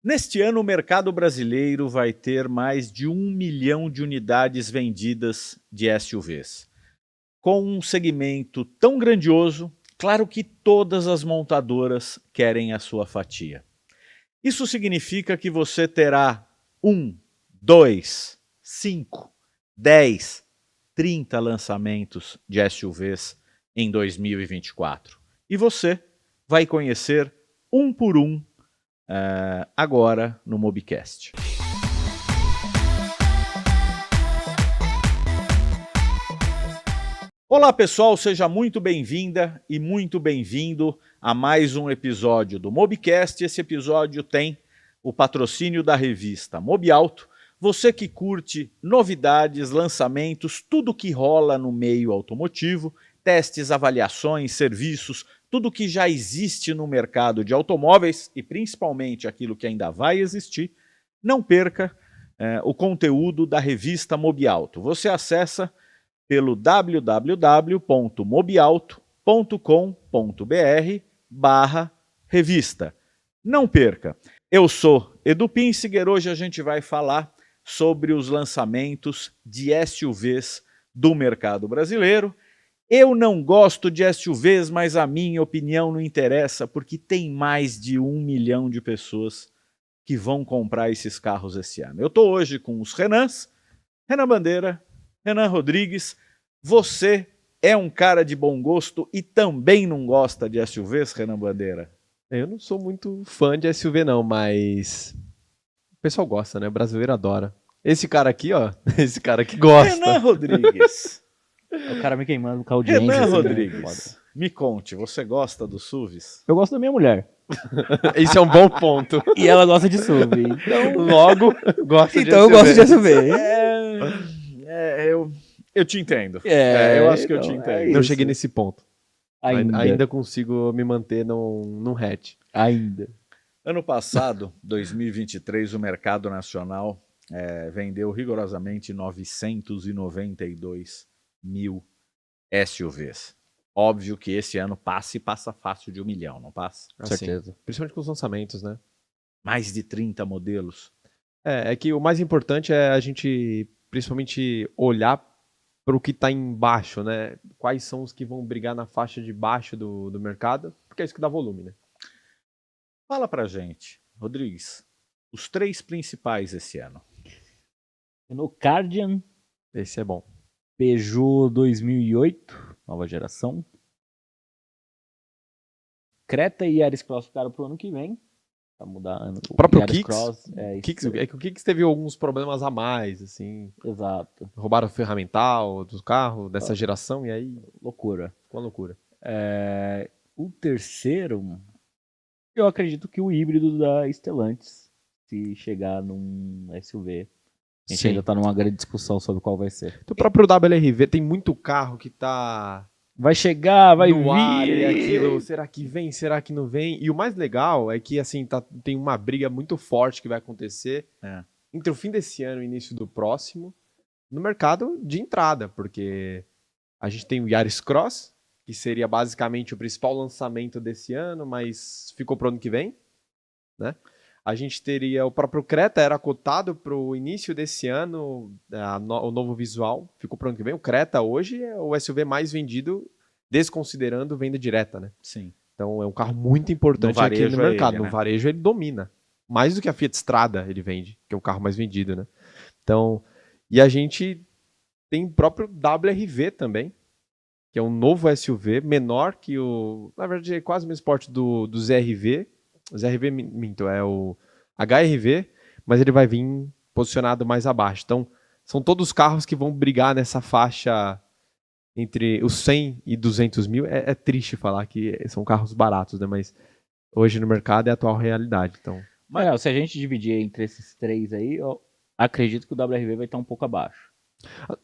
Neste ano, o mercado brasileiro vai ter mais de 1 milhão de unidades vendidas de SUVs. Com um segmento tão grandioso, claro que todas as montadoras querem a sua fatia. Isso significa que você terá 1, 2, 5, 10, 30 lançamentos de SUVs em 2024. E você vai conhecer um por um agora no Mobcast. Olá pessoal, seja muito bem-vinda e muito bem-vindo a mais um episódio do Mobcast. Esse episódio tem o patrocínio da revista Mobiauto. Você que curte novidades, lançamentos, tudo que rola no meio automotivo, testes, avaliações, serviços, tudo que já existe no mercado de automóveis e principalmente aquilo que ainda vai existir, não perca o conteúdo da revista Mobiauto. Você acessa pelo www.mobiauto.com.br/revista. Não perca! Eu sou Edu Pinsiger, hoje a gente vai falar sobre os lançamentos de SUVs do mercado brasileiro. Eu não gosto de SUVs, mas a minha opinião não interessa, porque tem mais de 1 milhão de pessoas que vão comprar esses carros esse ano. Eu estou hoje com os Renans, Renan Bandeira, Renan Rodrigues. Você é um cara de bom gosto e também não gosta de SUVs, Renan Bandeira? Eu não sou muito fã de SUV não, mas o pessoal gosta, né? O brasileiro adora. Esse cara aqui, ó, esse cara que gosta. Renan Rodrigues. O cara me queimando com a audiência. Renan assim, Rodrigues, me conte, você gosta dos SUVs? Eu gosto da minha mulher. Esse é um bom ponto. E ela gosta de SUV. Então, Logo, gosta de então eu SUV. gosto de SUV. Eu te entendo. É, eu acho que eu então, te é entendo. Não isso. cheguei nesse ponto. Ainda consigo me manter num hatch. Ainda. Ano passado, 2023, o mercado nacional vendeu rigorosamente 992 mil SUVs. Óbvio que esse ano passa fácil de 1 milhão, não passa? Com certeza. Principalmente com os lançamentos, né? Mais de 30 modelos. É que o mais importante é a gente, principalmente, olhar para o que está embaixo, né? Quais são os que vão brigar na faixa de baixo do mercado, porque é isso que dá volume, né? Fala pra gente, Rodrigues, os 3 principais esse ano. Renault Kardian, Esse é bom. Peugeot 2008, nova geração. Creta e Yaris Cross ficaram pro ano que vem. Pra mudar ano. O próprio Yaris Kicks, Cross, é que o Kicks teve alguns problemas a mais, assim. Exato. Roubaram o ferramental do carro dessa geração e aí Loucura. ficou uma loucura. O terceiro, eu acredito que o híbrido da Stellantis, se chegar num SUV. A gente ainda tá numa grande discussão sobre qual vai ser. O próprio WRV tem muito carro que tá Vai chegar, vai no ar vir. e aquilo, será que vem, será que não vem? E o mais legal é que assim tem uma briga muito forte que vai acontecer entre o fim desse ano e o início do próximo no mercado de entrada, porque a gente tem o Yaris Cross, que seria basicamente o principal lançamento desse ano, mas ficou pro ano que vem, né? A gente teria o próprio Creta, era cotado para o início desse ano, o novo visual, ficou para o ano que vem. O Creta hoje é o SUV mais vendido, desconsiderando venda direta, né? Sim. Então é um carro muito importante aqui no mercado. No varejo ele domina. Mais do que a Fiat Strada ele vende, que é o carro mais vendido, né? Então, e a gente tem o próprio WRV também, que é um novo SUV, menor que o... Na verdade é quase o mesmo porte do ZRV. O ZRV, minto, é o HRV, mas ele vai vir posicionado mais abaixo. Então, são todos carros que vão brigar nessa faixa entre os 100 e 200 mil. É triste falar que são carros baratos, né? Mas hoje no mercado é a atual realidade. Então... Mas se a gente dividir entre esses 3 aí, eu acredito que o WRV vai estar um pouco abaixo.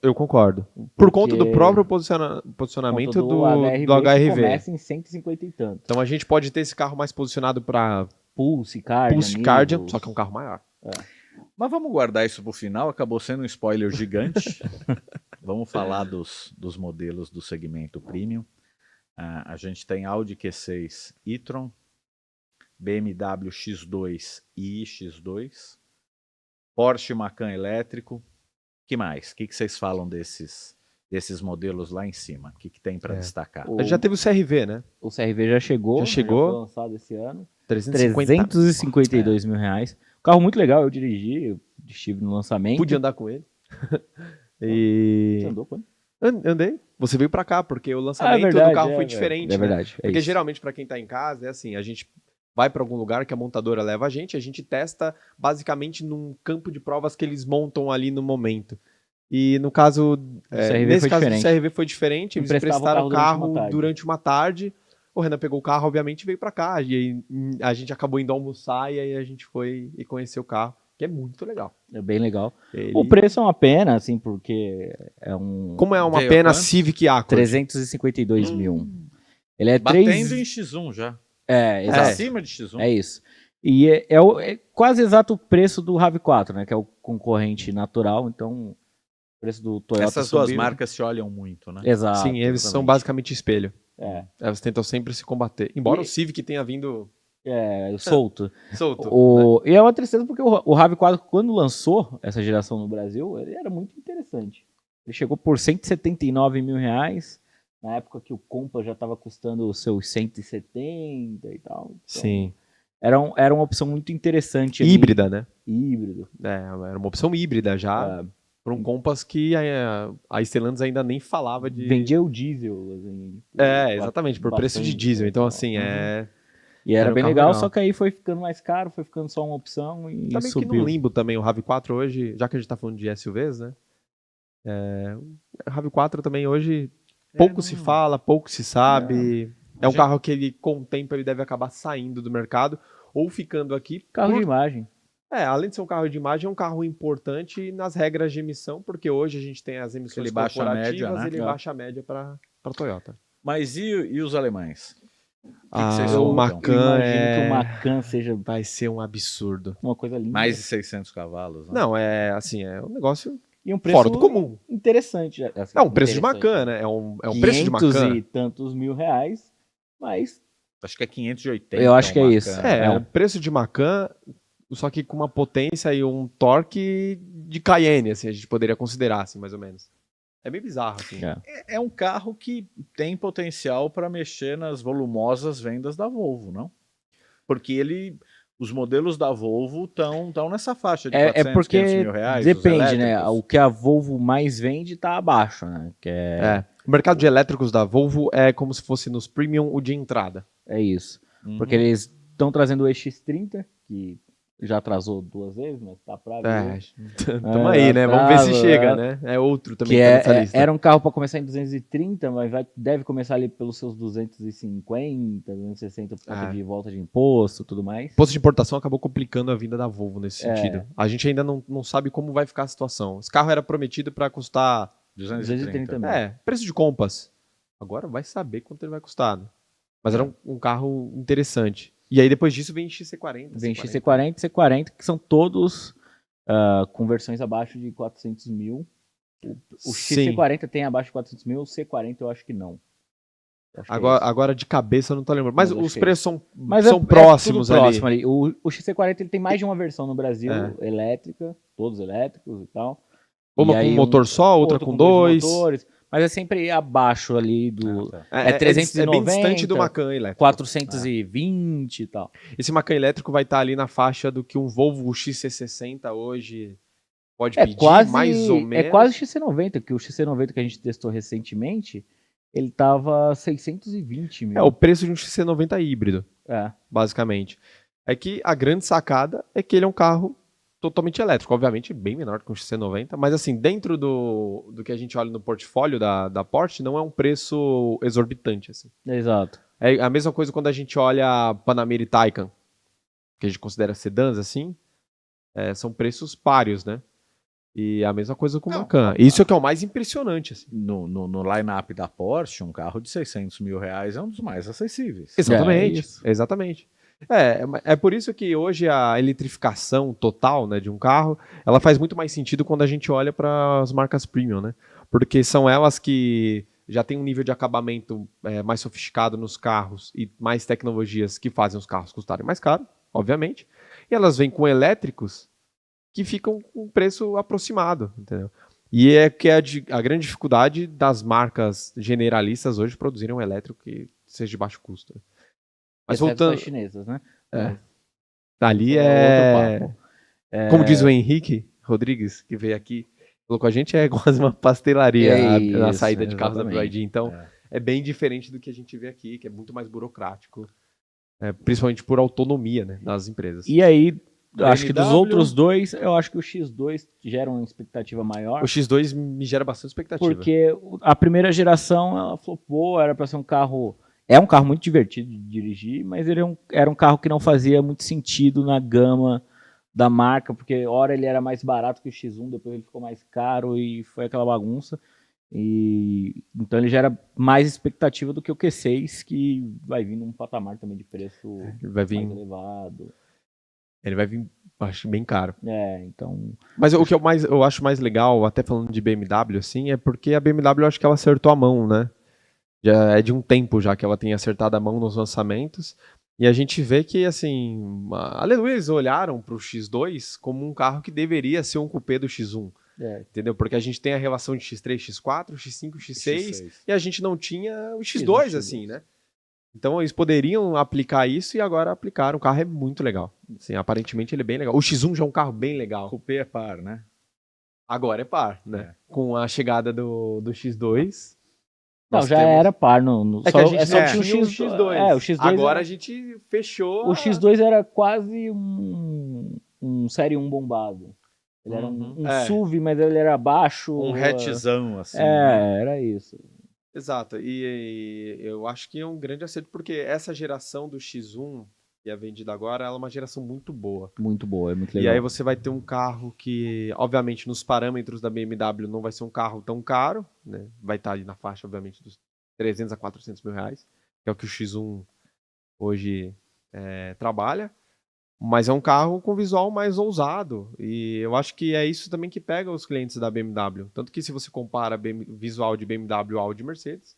Eu concordo. Por conta do próprio posicionamento do HRV. Que começa em 150 e tanto. Então a gente pode ter esse carro mais posicionado para Pulse, Kardian, só que é um carro maior. Mas vamos guardar isso pro final, acabou sendo um spoiler gigante. Vamos falar dos modelos do segmento premium. A gente tem Audi Q6 e-tron, BMW X2 e X2, Porsche Macan elétrico. Que mais? O que vocês falam desses modelos lá em cima? O que tem para destacar? A gente já teve o CR-V, né? O CR-V já chegou. Já foi lançado esse ano. 352 mil reais. Carro muito legal, eu dirigi, eu estive no lançamento. Pude andar com ele. Você andou com ele? Andei. Você veio pra cá, porque o lançamento do carro foi diferente. É verdade. Né? Porque geralmente, pra quem tá em casa, é assim, a gente vai pra algum lugar que a montadora leva a gente testa basicamente num campo de provas que eles montam ali no momento. E no caso, nesse caso do CR-V foi diferente, eles prestaram o carro durante uma tarde. O Renan pegou o carro, obviamente, e veio pra cá. E aí, a gente acabou indo almoçar e aí a gente foi e conheceu o carro, que é muito legal. É bem legal. O preço é uma pena, assim, porque é um... Como é uma pena Civic Accord? 352 mil. Ele é batendo em X1 já. Exato. Acima de X1. É isso. E é quase exato o preço do RAV4, né? Que é o concorrente natural, então o preço do Toyota Essas duas marcas se olham muito, né? Exato. Sim, eles são basicamente espelho. Elas tentam sempre se combater. Embora o Civic tenha vindo... solto. Né? E é uma tristeza porque o RAV4, quando lançou essa geração no Brasil, ele era muito interessante. Ele chegou por 179 mil reais, na época que o Compass já estava custando os seus 170 e tal. Então, sim. Era uma opção muito interessante. Híbrida, ali. Né? Híbrido. Era uma opção híbrida já. Para um Compass que a Stellantis ainda nem falava de... Vendia o diesel. Assim, exatamente, por preço de diesel. Então, assim, E era bem legal, só que aí foi ficando mais caro, foi ficando só uma opção e tá meio subiu. que no limbo também o RAV4 hoje, já que a gente tá falando de SUVs, né? O RAV4 também hoje pouco se fala, pouco se sabe. É um carro que ele, com o tempo, ele deve acabar saindo do mercado ou ficando aqui. Carro de imagem. Além de ser um carro de imagem, é um carro importante nas regras de emissão, porque hoje a gente tem as emissões corporativas, média, né? Ele baixa a média para Toyota. Mas e os alemães? O Macan que o Macan vai ser um absurdo. Uma coisa linda. Mais de 600 cavalos. Né? Não, assim, é um negócio e um preço fora do comum. Interessante. Assim, um preço de Macan, né? É um preço de Macan. 500 e tantos mil reais, mas... Acho que é 580. Eu acho que é isso. É um preço de Macan, só que com uma potência e um torque de Cayenne, assim, a gente poderia considerar, assim, mais ou menos. É meio bizarro, assim. É um carro que tem potencial para mexer nas volumosas vendas da Volvo, não? Porque os modelos da Volvo estão nessa faixa de 400, porque 500 mil reais. Depende, né? O que a Volvo mais vende está abaixo, né? O mercado de elétricos da Volvo é como se fosse nos premium o de entrada. É isso. Porque eles estão trazendo o EX30, que já atrasou 2 vezes, mas tá pra ver. Tamo aí, né? Vamos ver se chega, né? É outro também que tá nessa lista. Era um carro para começar em 230, mas deve começar ali pelos seus 250, 260 por causa de volta de imposto e tudo mais. Imposto de importação acabou complicando a vinda da Volvo nesse sentido. A gente ainda não sabe como vai ficar a situação. Esse carro era prometido para custar 230 mil. Preço de Compass. Agora vai saber quanto ele vai custar. Né? Mas era um carro interessante. E aí depois disso vem XC40. Vem XC40 e C40, que são todos com versões abaixo de 400 mil. O XC40 tem abaixo de 400 mil, o C40 eu acho que não. Agora de cabeça eu não tô lembrando. Mas os preços são próximos ali. O XC40 ele tem mais de uma versão no Brasil, elétrica, todos elétricos e tal. Uma com motor só, outra com 2 motores. Mas é sempre abaixo ali do... É 390, é bem distante do Macan elétrico. 420 e tal. Esse Macan elétrico vai estar ali na faixa do que um Volvo XC60 hoje pode pedir, mais ou menos. É quase o XC90, que o XC90 que a gente testou recentemente, ele tava 620 mil. O preço de um XC90 híbrido, basicamente. É que a grande sacada é que ele é um carro totalmente elétrico, obviamente bem menor que um XC90, mas assim, dentro do que a gente olha no portfólio da Porsche, não é um preço exorbitante. Assim. Exato. É a mesma coisa quando a gente olha Panamera e Taycan, que a gente considera sedãs, assim, são preços páreos, né? E a mesma coisa com o Macan. Isso é o que é o mais impressionante. Assim. No line-up da Porsche, um carro de 600 mil reais é um dos mais acessíveis. Exatamente, exatamente. É por isso que hoje a eletrificação total, né, de um carro, ela faz muito mais sentido quando a gente olha para as marcas premium, né? Porque são elas que já tem um nível de acabamento mais sofisticado nos carros e mais tecnologias que fazem os carros custarem mais caro, obviamente. E elas vêm com elétricos que ficam com um preço aproximado, entendeu? E é que a grande dificuldade das marcas generalistas hoje produzirem um elétrico que seja de baixo custo. Mas voltando... as chinesas, né? Ali outro papo. Como diz o Henrique Rodrigues, que veio aqui, falou com a gente, é quase uma pastelaria na saída de carros da BYD. Então, é bem diferente do que a gente vê aqui, que é muito mais burocrático, principalmente por autonomia, né, das empresas. E aí, acho que dos outros dois, eu acho que o X2 gera uma expectativa maior. O X2 me gera bastante expectativa. Porque a primeira geração, ela flopou, era para ser um carro... É um carro muito divertido de dirigir, mas ele era um carro que não fazia muito sentido na gama da marca, porque hora ele era mais barato que o X1, depois ele ficou mais caro e foi aquela bagunça. Então ele gera mais expectativa do que o Q6, que vai vir num patamar também de preço mais elevado. Ele vai vir, acho, bem caro. Então... Mas o que eu acho mais legal, até falando de BMW, assim, é porque a BMW, eu acho que ela acertou a mão, né? Já é de um tempo já que ela tem acertado a mão nos lançamentos. E a gente vê que, assim, aleluia, eles olharam para o X2 como um carro que deveria ser um coupé do X1. Entendeu? Porque a gente tem a relação de X3, X4, X5, X6, e a gente não tinha o X2, assim, né? Então eles poderiam aplicar isso e agora aplicaram. O carro é muito legal. Assim, aparentemente ele é bem legal. O X1 já é um carro bem legal. Coupé é par, né? Agora é par, né? Com a chegada do X2... Não, já era par. Que a gente só tinha o X2. O X2 agora a gente fechou. O X2 era quase um Série 1 bombado. Ele era um SUV, mas ele era baixo. Um hatchzão, assim. Era isso. Exato. E eu acho que é um grande acerto, porque essa geração do X1, que é vendida agora, ela é uma geração muito boa. Muito boa, é muito legal. E aí você vai ter um carro que, obviamente, nos parâmetros da BMW não vai ser um carro tão caro, né? Vai estar ali na faixa, obviamente, dos 300 a 400 mil reais, que é o que o X1 hoje trabalha. Mas é um carro com visual mais ousado. E eu acho que é isso também que pega os clientes da BMW. Tanto que se você compara visual de BMW, Audi e Mercedes,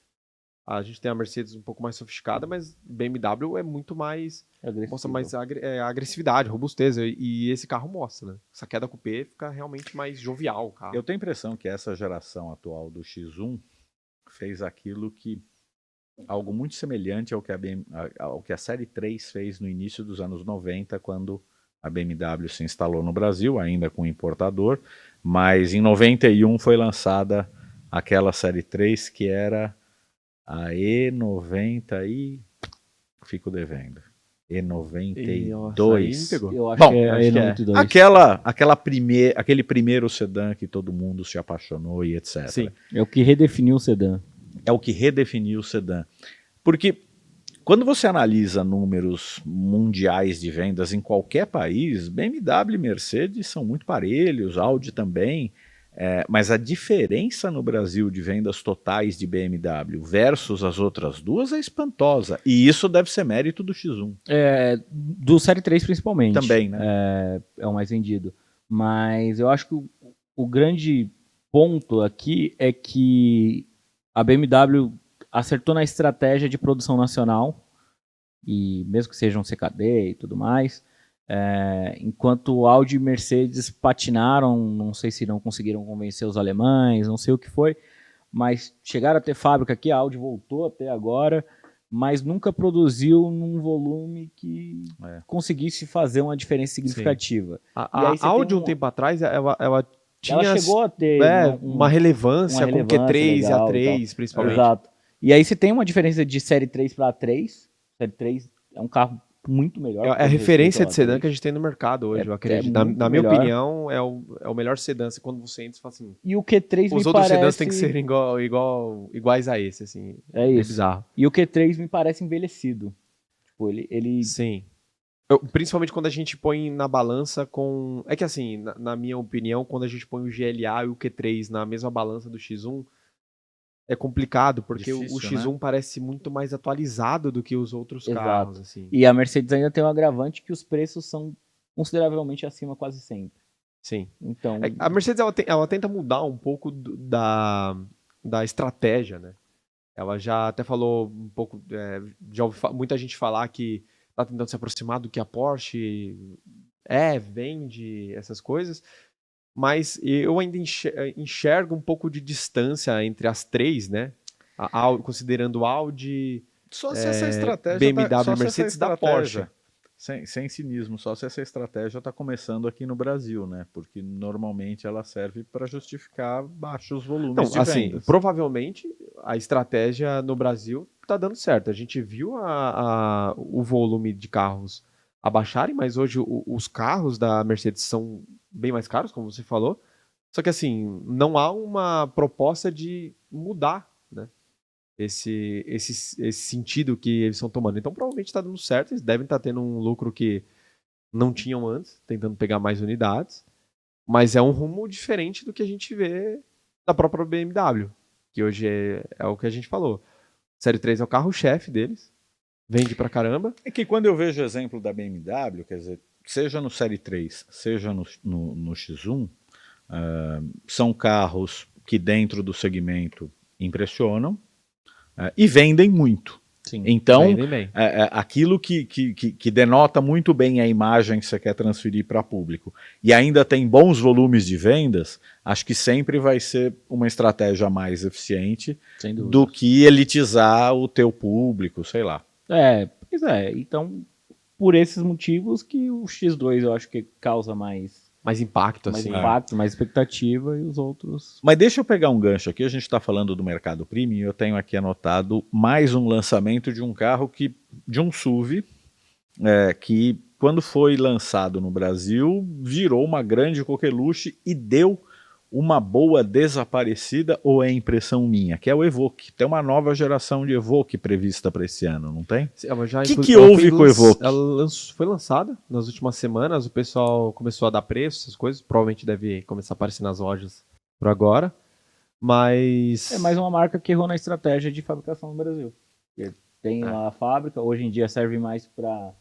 a gente tem a Mercedes um pouco mais sofisticada, mas BMW é muito mais... Mostra mais agressividade, robustez. E esse carro mostra, né? Essa queda coupé fica realmente mais jovial o carro. Eu tenho a impressão que essa geração atual do X1 fez aquilo que... algo muito semelhante ao que a Série 3 fez no início dos anos 90, quando a BMW se instalou no Brasil, ainda com importador, mas em 91 foi lançada aquela Série 3 que era a E90 e... fico devendo. E92. Eu acho que é a E92. Aquele primeiro sedã que todo mundo se apaixonou e etc. Sim. É o que redefiniu o sedã. É o que redefiniu o sedã. Porque quando você analisa números mundiais de vendas em qualquer país, BMW e Mercedes são muito parelhos, Audi também, mas a diferença no Brasil de vendas totais de BMW versus as outras duas é espantosa. E isso deve ser mérito do X1. Do Série 3 principalmente. Também, né? É o mais vendido. Mas eu acho que o grande ponto aqui é que a BMW acertou na estratégia de produção nacional, e mesmo que seja um CKD e tudo mais, enquanto Audi e Mercedes patinaram, não sei se não conseguiram convencer os alemães, não sei o que foi, mas chegaram a ter fábrica aqui, a Audi voltou até agora, mas nunca produziu num volume que conseguisse fazer uma diferença significativa. A Audi, um tempo atrás, ela chegou a ter uma relevância com Q3 e A3, principalmente. Exato. E aí você tem uma diferença de Série 3 para A3. Série 3 é um carro muito melhor. É a referência de sedã que a gente tem no mercado hoje, eu acredito. Na minha opinião, é o melhor sedã. Quando você entra, você fala assim... E o Q3 os outros sedãs têm que ser iguais a esse, assim. É isso. Bizarro. E o Q3 me parece envelhecido. Tipo, ele... Sim. Principalmente quando a gente põe na balança com... É que assim, na minha opinião, quando a gente põe o GLA e o Q3 na mesma balança do X1, é complicado, porque difícil, o X1 parece muito mais atualizado do que os outros carros. Assim. E a Mercedes ainda tem um agravante que os preços são consideravelmente acima quase sempre. Sim. Então... A Mercedes ela tenta mudar um pouco da estratégia, né? Ela já até falou um pouco, já ouvi muita gente falar que está tentando se aproximar do que a Porsche vende, essas coisas, mas eu ainda enxergo um pouco de distância entre as três, né? Considerando Audi, só se essa estratégia BMW, Mercedes da Porsche. Sem cinismo, só se essa estratégia está começando aqui no Brasil, né? Porque normalmente ela serve para justificar baixos volumes de vendas. Provavelmente a estratégia no Brasil está dando certo. A gente viu o volume de carros abaixarem, mas hoje os carros da Mercedes são bem mais caros, como você falou. Só que assim, não há uma proposta de mudar, né? Esse sentido que eles estão tomando. Então, provavelmente está dando certo. Eles devem estar tendo um lucro que não tinham antes, tentando pegar mais unidades. Mas é um rumo diferente do que a gente vê da própria BMW, que hoje é o que a gente falou. Série 3 é o carro-chefe deles. Vende pra caramba. É que quando eu vejo o exemplo da BMW, quer dizer, seja no Série 3, seja no X1, são carros que dentro do segmento impressionam, e vendem muito. Sim, então, aquilo que denota muito bem a imagem que você quer transferir para público e ainda tem bons volumes de vendas, acho que sempre vai ser uma estratégia mais eficiente do que elitizar o teu público, sei lá. Pois é. Então, por esses motivos que o X2 eu acho que causa mais impacto, mais impacto, mais expectativa, e os outros... Mas deixa eu pegar um gancho aqui, a gente está falando do mercado premium, e eu tenho aqui anotado mais um lançamento de um carro de um SUV, que quando foi lançado no Brasil, virou uma grande coqueluche e deu uma boa desaparecida, ou é impressão minha, que é o Evoque. Tem uma nova geração de Evoque prevista para esse ano, não tem? O que houve com o Evoque? Ela foi lançada nas últimas semanas, o pessoal começou a dar preço, essas coisas, provavelmente deve começar a aparecer nas lojas por agora, mas... É mais uma marca que errou na estratégia de fabricação no Brasil. Tem lá a fábrica, hoje em dia serve mais para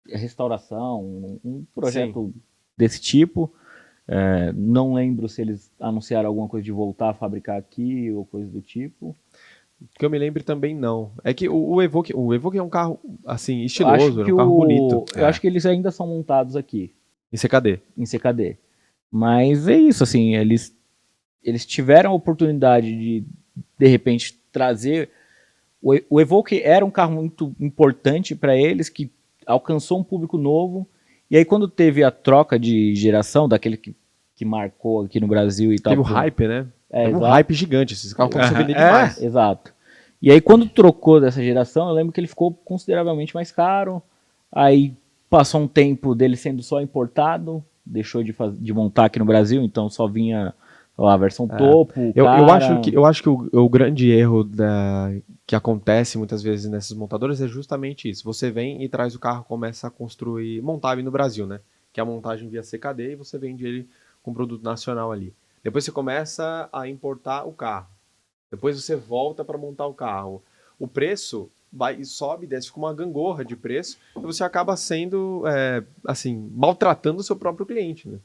restauração, um projeto desse tipo. Não lembro se eles anunciaram alguma coisa de voltar a fabricar aqui ou coisa do tipo. Que eu me lembro também não. É que o Evoque é um carro assim estiloso, é um carro bonito. Eu acho que eles ainda são montados aqui. Em CKD. Em CKD. Mas é isso, assim, eles tiveram a oportunidade de repente, trazer... O Evoque era um carro muito importante para eles, que alcançou um público novo. E aí quando teve a troca de geração, daquele que marcou aqui no Brasil e tal... Teve o hype, né? Teve um hype gigante, esses carros começaram a vender demais. Exato. E aí quando trocou dessa geração, eu lembro que ele ficou consideravelmente mais caro. Aí passou um tempo dele sendo só importado, deixou de montar aqui no Brasil, então só vinha a versão topo. Eu acho que o grande erro que acontece muitas vezes nessas montadoras é justamente isso. Você vem e traz o carro, começa a construir, montar ele no Brasil, né? Que é a montagem via CKD, e você vende ele com produto nacional ali. Depois você começa a importar o carro. Depois você volta para montar o carro. O preço sobe, desce, fica uma gangorra de preço, e você acaba sendo, maltratando o seu próprio cliente, né?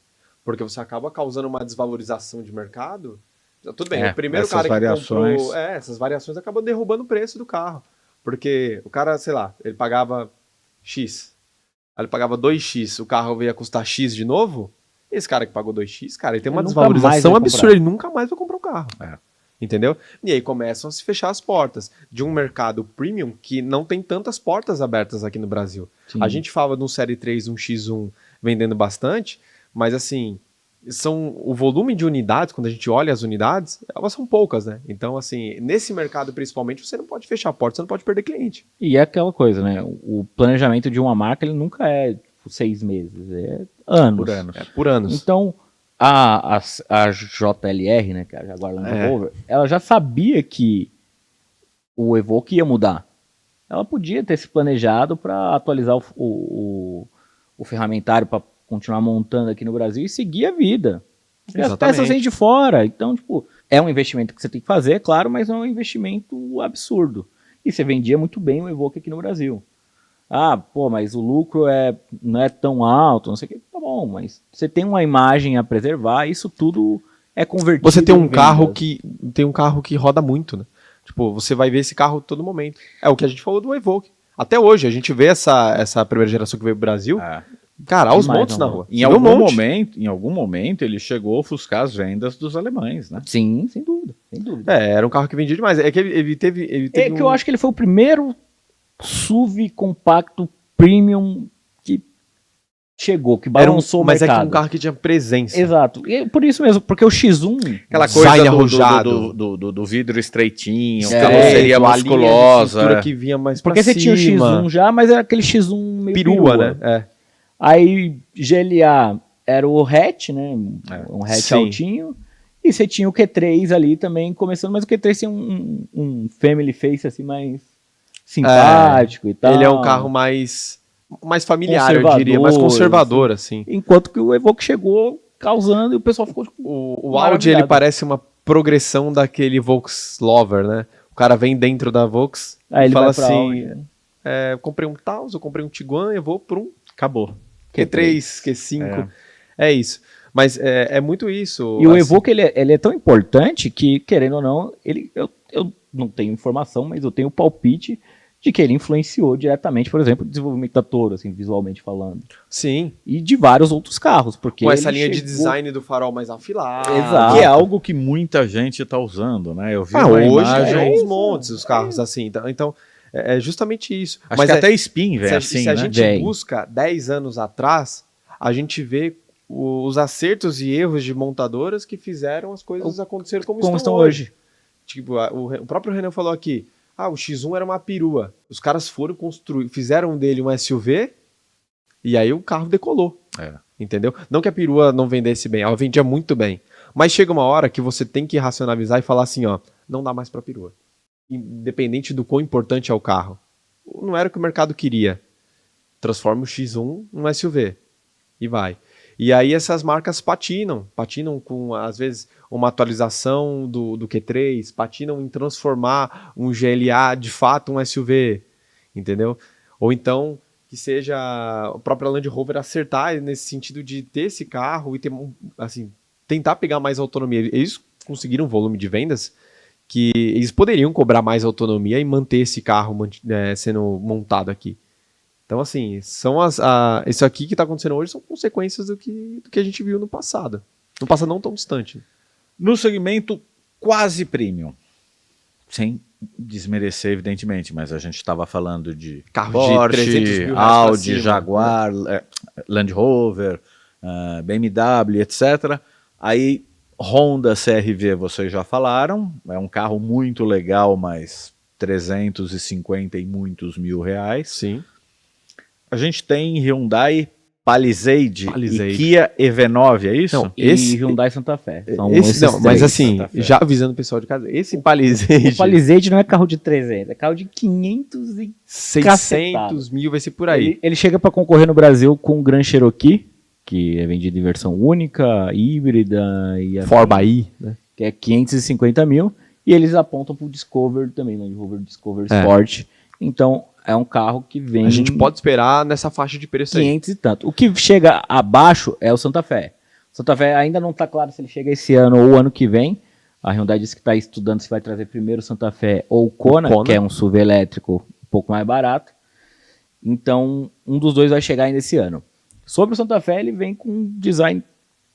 Porque você acaba causando uma desvalorização de mercado. Tudo bem, o primeiro cara que comprou... essas variações acabam derrubando o preço do carro. Porque o cara, sei lá, ele pagava X. Aí ele pagava 2X, o carro veio a custar X de novo. Esse cara que pagou 2X, cara, ele tem uma desvalorização absurda. Ele nunca mais vai comprar um carro. Entendeu? E aí começam a se fechar as portas de um mercado premium que não tem tantas portas abertas aqui no Brasil. Sim. A gente fala de um Série 3, um X1 vendendo bastante, mas assim, o volume de unidades, quando a gente olha as unidades, elas são poucas, né? Então, assim, nesse mercado principalmente, você não pode fechar a porta, você não pode perder cliente. E é aquela coisa, né? O planejamento de uma marca, ele nunca é 6 meses, é anos. Por anos. Por anos. Então, a JLR, né, que é a Jaguar Land Rover, ela já sabia que o Evoque ia mudar. Ela podia ter se planejado para atualizar o ferramentário para continuar montando aqui no Brasil e seguir a vida. Porque as peças vêm de fora. Então, tipo, é um investimento que você tem que fazer, é claro, mas não é um investimento absurdo. E você vendia muito bem o Evoque aqui no Brasil. Mas o lucro não é tão alto, não sei o que. Tá bom, mas você tem uma imagem a preservar, isso tudo é convertido. Você tem um carro que roda muito, né? Tipo, você vai ver esse carro todo momento. É o que a gente falou do Evoque. Até hoje, a gente vê essa primeira geração que veio pro Brasil, cara, aos montes na rua. Em algum momento, ele chegou a ofuscar as vendas dos alemães, né? Sim, sem dúvida, sem dúvida. Era um carro que vendia demais. É que ele teve que eu acho que ele foi o primeiro SUV compacto premium que chegou, que balançou o mercado. Mas é que um carro que tinha presença. Exato. E por isso mesmo, porque o X1... Aquela coisa do vidro estreitinho, carroceria musculosa. Que vinha mais porque você tinha o X1 já, mas era aquele X1 meio perua, né? Aí GLA era o hatch, né? Um hatch altinho. E você tinha o Q3 ali também começando, mas o Q3 tinha um family face assim mais simpático e tal. Ele é um carro mais familiar, eu diria, mais conservador, assim. Enquanto que o Evoque chegou causando e o pessoal ficou tipo, o Audi, ele parece uma progressão daquele Volkslover, né? O cara vem dentro da Volks e fala assim, comprei um Taos, eu comprei um Tiguan, eu vou por um... Acabou. Q3, Q5, é isso. Mas é muito isso. E o Evoque, ele é tão importante que, querendo ou não, eu não tenho informação, mas eu tenho palpite de que ele influenciou diretamente, por exemplo, o desenvolvimento da Toro, assim, visualmente falando. Sim. E de vários outros carros, porque com essa linha de design do farol mais afilado. Exato. Que é algo que muita gente está usando, né? Eu vi uma hoje imagem... uns montes os carros assim. Então, é justamente isso. Acho mas que até Spin vem assim, se a gente busca 10 anos atrás, a gente vê os acertos e erros de montadoras que fizeram as coisas acontecerem como estão hoje. Tipo, o próprio Renan falou aqui, o X1 era uma perua. Os caras foram fizeram dele um SUV e aí o carro decolou. Entendeu? Não que a perua não vendesse bem, ela vendia muito bem. Mas chega uma hora que você tem que racionalizar e falar assim, não dá mais pra perua. Independente do quão importante é o carro. Não era o que o mercado queria. Transforma o X1 num SUV. E vai. E aí essas marcas patinam com, às vezes, uma atualização do Q3, patinam em transformar um GLA de fato um SUV, entendeu? Ou então que seja o próprio Land Rover acertar nesse sentido de ter esse carro e ter, assim, tentar pegar mais autonomia. Eles conseguiram um volume de vendas que eles poderiam cobrar mais autonomia e manter esse carro sendo montado aqui. Então, assim, isso aqui que está acontecendo hoje são consequências do que a gente viu no passado. No passado não tão distante. No segmento quase premium, sem desmerecer, evidentemente, mas a gente estava falando de carros Porsche, de 300 mil Audi, Jaguar, Land Rover, BMW, etc. Aí, Honda CR-V, vocês já falaram, é um carro muito legal, mas 350 e muitos mil reais. Sim. A gente tem Hyundai Palisade e Kia EV9, é isso? Não, e Hyundai Santa Fé. Mas assim, já avisando o pessoal de casa, esse Palisade... O Palisade não é carro de 300, é carro de 500 e 600 mil, vai ser por aí. Ele chega para concorrer no Brasil com o Grand Cherokee, que é vendido em versão única, híbrida e 4xE, né? Que é 550 mil, e eles apontam pro Discover também, Land Rover Discover Sport. Então, é um carro que vem... A gente pode esperar nessa faixa de preço 500 e tanto. O que chega abaixo é o Santa Fé. O Santa Fé ainda não está claro se ele chega esse ano ou ano que vem. A Hyundai disse que está estudando se vai trazer primeiro o Santa Fé ou o Kona, que é um SUV elétrico um pouco mais barato. Então, um dos dois vai chegar ainda esse ano. Sobre o Santa Fé, ele vem com um design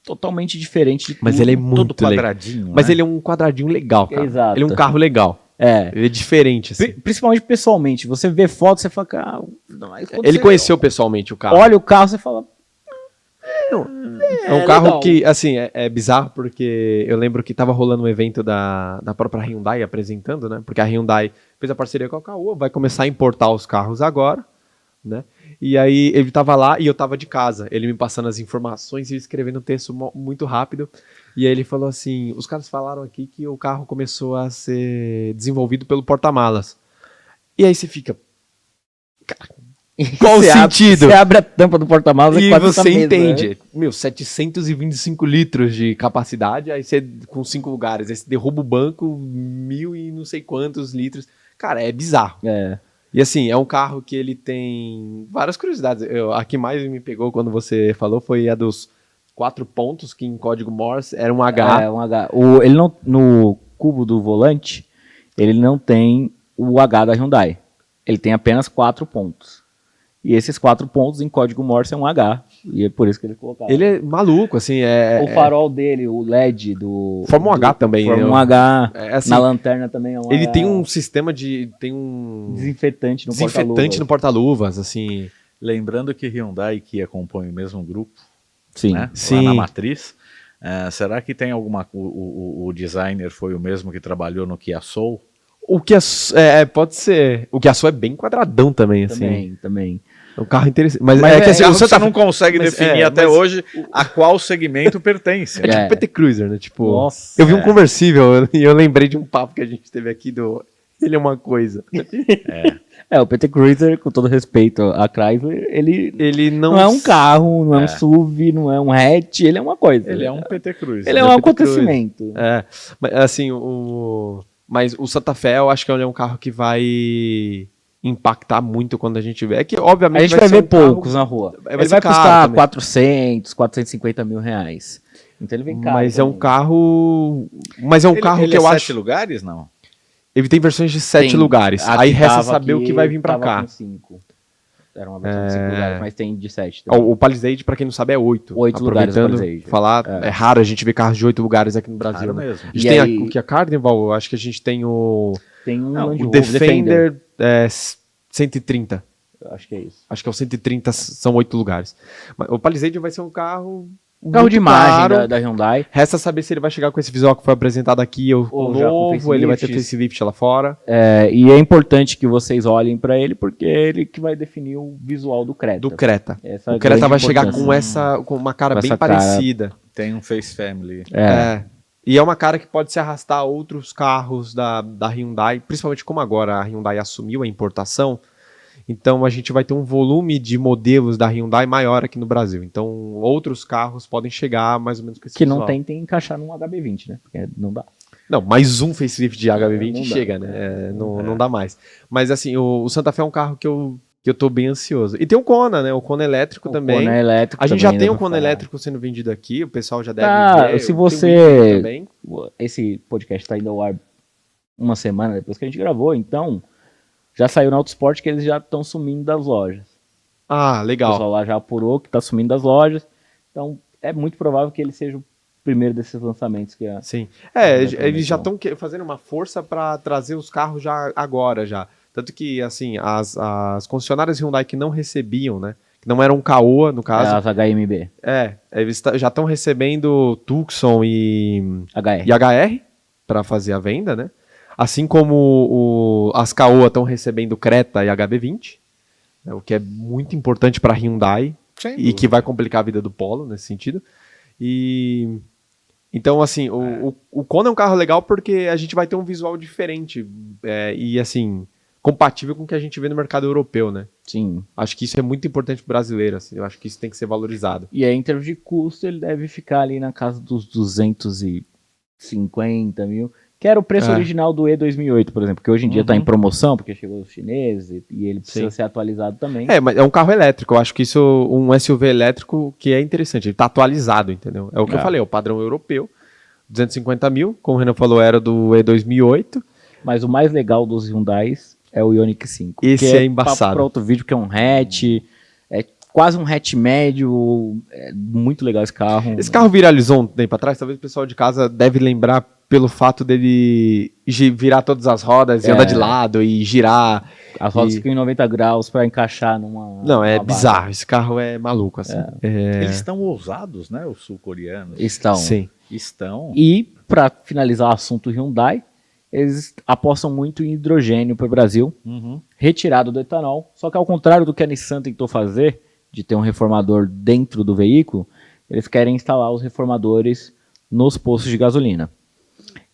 totalmente diferente de tudo. Mas ele é muito quadradinho, Mas ele é um quadradinho legal, cara. Exato. Ele é um carro legal. Ele é diferente, assim. Principalmente pessoalmente. Você vê foto, você fala, cara... Ele conheceu pessoalmente o carro. Olha o carro, você fala... É um carro legal. Que, assim, é bizarro porque eu lembro que tava rolando um evento da própria Hyundai apresentando, né? Porque a Hyundai fez a parceria com a Caoa, vai começar a importar os carros agora, né? E aí ele tava lá e eu tava de casa. Ele me passando as informações e escrevendo um texto muito rápido. E aí ele falou assim, os caras falaram aqui que o carro começou a ser desenvolvido pelo porta-malas. E aí você fica... Qual o sentido? Você abre a tampa do porta-malas e você entende. Né? 725 litros de capacidade, aí você com 5 lugares, aí você derruba o banco, 1.000 e não sei quantos litros. Cara, é bizarro. E assim, é um carro que ele tem várias curiosidades. A que mais me pegou quando você falou foi a dos 4 pontos, que em código Morse era um H. É, um H. Ele não, no cubo do volante, ele não tem o H da Hyundai. Ele tem apenas 4 pontos. E esses 4 pontos em código Morse é um H. E é por isso que ele colocava. Ele é maluco, assim. O farol dele, o LED do... Forma um H também. Forma um H. Assim, na lanterna também é um ele H. tem um sistema de... Tem um... Desinfetante no porta-luvas, assim. Lembrando que Hyundai e Kia compõem o mesmo grupo. Sim. Né? Sim. Lá na matriz. Será que tem alguma... O designer foi o mesmo que trabalhou no Kia Soul? O Kia pode ser. O Kia Soul é bem quadradão também, assim. Também. É um carro interessante. Mas que assim, você não consegue definir até hoje a qual segmento pertence. É tipo o PT Cruiser, né? Tipo, nossa, eu vi um conversível e eu lembrei de um papo que a gente teve aqui do... Ele é uma coisa. O PT Cruiser, com todo respeito a Chrysler, ele não é um carro, não é um SUV, não é um hatch, ele é uma coisa. Ele é um PT Cruiser. Ele é um acontecimento. Mas assim, mas o Santa Fe eu acho que ele é um carro que vai impactar muito quando a gente vê. É que, obviamente, a gente vai ver poucos na rua. Ele vai custar 400, 450 mil reais. Então ele vem caro. Mas é um carro... Mas é um carro que eu acho... 7 lugares, não? Ele tem versões de 7 lugares. Aí resta saber o que vai vir pra cá. 5. Era uma versão de 5 lugares, mas tem de 7 também. O Palisade, pra quem não sabe, é 8. 8 lugares o Palisade. É raro a gente ver carros de 8 lugares aqui no Brasil. Né? Mesmo. A gente tem o Kia Carnival, eu acho que a gente tem o... Tem o Defender 130. Acho que é isso. Acho que é o 130, são 8 lugares. Mas o Palisade vai ser um carro... Carro de imagem da Hyundai. Resta saber se ele vai chegar com esse visual que foi apresentado aqui ou novo, ele vai ter facelift lá fora. E é importante que vocês olhem para ele, porque é ele que vai definir o visual do Creta. O Creta vai chegar com uma cara bem parecida. Tem um Face Family. E é uma cara que pode se arrastar a outros carros da Hyundai, principalmente como agora a Hyundai assumiu a importação. Então a gente vai ter um volume de modelos da Hyundai maior aqui no Brasil. Então outros carros podem chegar mais ou menos com esse visual. Não tem que encaixar num HB20, né? Porque não dá. Não, mais um facelift de HB20 chega, né? Não dá mais. Mas assim, o Santa Fe é um carro que eu tô bem ansioso. E tem o Kona, né? O Kona elétrico também. Kona elétrico a gente já tem o Kona elétrico sendo vendido aqui, o pessoal já deve ver. Se você... Esse podcast tá indo ao ar uma semana depois que a gente gravou, então... Já saiu na Autosport que eles já estão sumindo das lojas. Legal. O pessoal lá já apurou que está sumindo das lojas. Então, é muito provável que ele seja o primeiro desses lançamentos. Sim. Eles já estão fazendo uma força para trazer os carros já agora. Tanto que, assim, as concessionárias Hyundai que não recebiam, né? Que não eram Caoa, no caso. As HMB. Eles já estão recebendo Tucson e HR para fazer a venda, né? Assim como as Caoa estão recebendo Creta e HB20, né, o que é muito importante para a Hyundai e que vai complicar a vida do Polo nesse sentido. Então, assim, o Kona é um carro legal porque a gente vai ter um visual diferente e, assim, compatível com o que a gente vê no mercado europeu, né? Sim. Acho que isso é muito importante para o brasileiro, assim, eu acho que isso tem que ser valorizado. E aí, em termos de custo, ele deve ficar ali na casa dos 250 mil... Que era o preço original do E2008, por exemplo, que hoje em dia está em promoção, porque chegou os chineses e ele precisa ser atualizado também. Mas é um carro elétrico, eu acho que isso, um SUV elétrico que é interessante, ele está atualizado, entendeu? É o que eu falei, é o padrão europeu, 250 mil, como o Renan falou, era do E2008. Mas o mais legal dos Hyundais é o Ioniq 5. Esse é embaçado. Para outro vídeo, que é um hatch, quase um hatch médio, é muito legal esse carro. Esse carro viralizou um tempo atrás, talvez o pessoal de casa deve lembrar pelo fato dele virar todas as rodas e andar de lado e girar. As rodas ficam em 90 graus para encaixar numa... Não, é bizarro. Barra. Esse carro é maluco, assim. Eles estão ousados, né, os sul-coreanos? Estão. Sim. Estão. E, para finalizar o assunto Hyundai, eles apostam muito em hidrogênio para o Brasil, retirado do etanol. Só que ao contrário do que a Nissan tentou fazer, de ter um reformador dentro do veículo, eles querem instalar os reformadores nos postos de gasolina.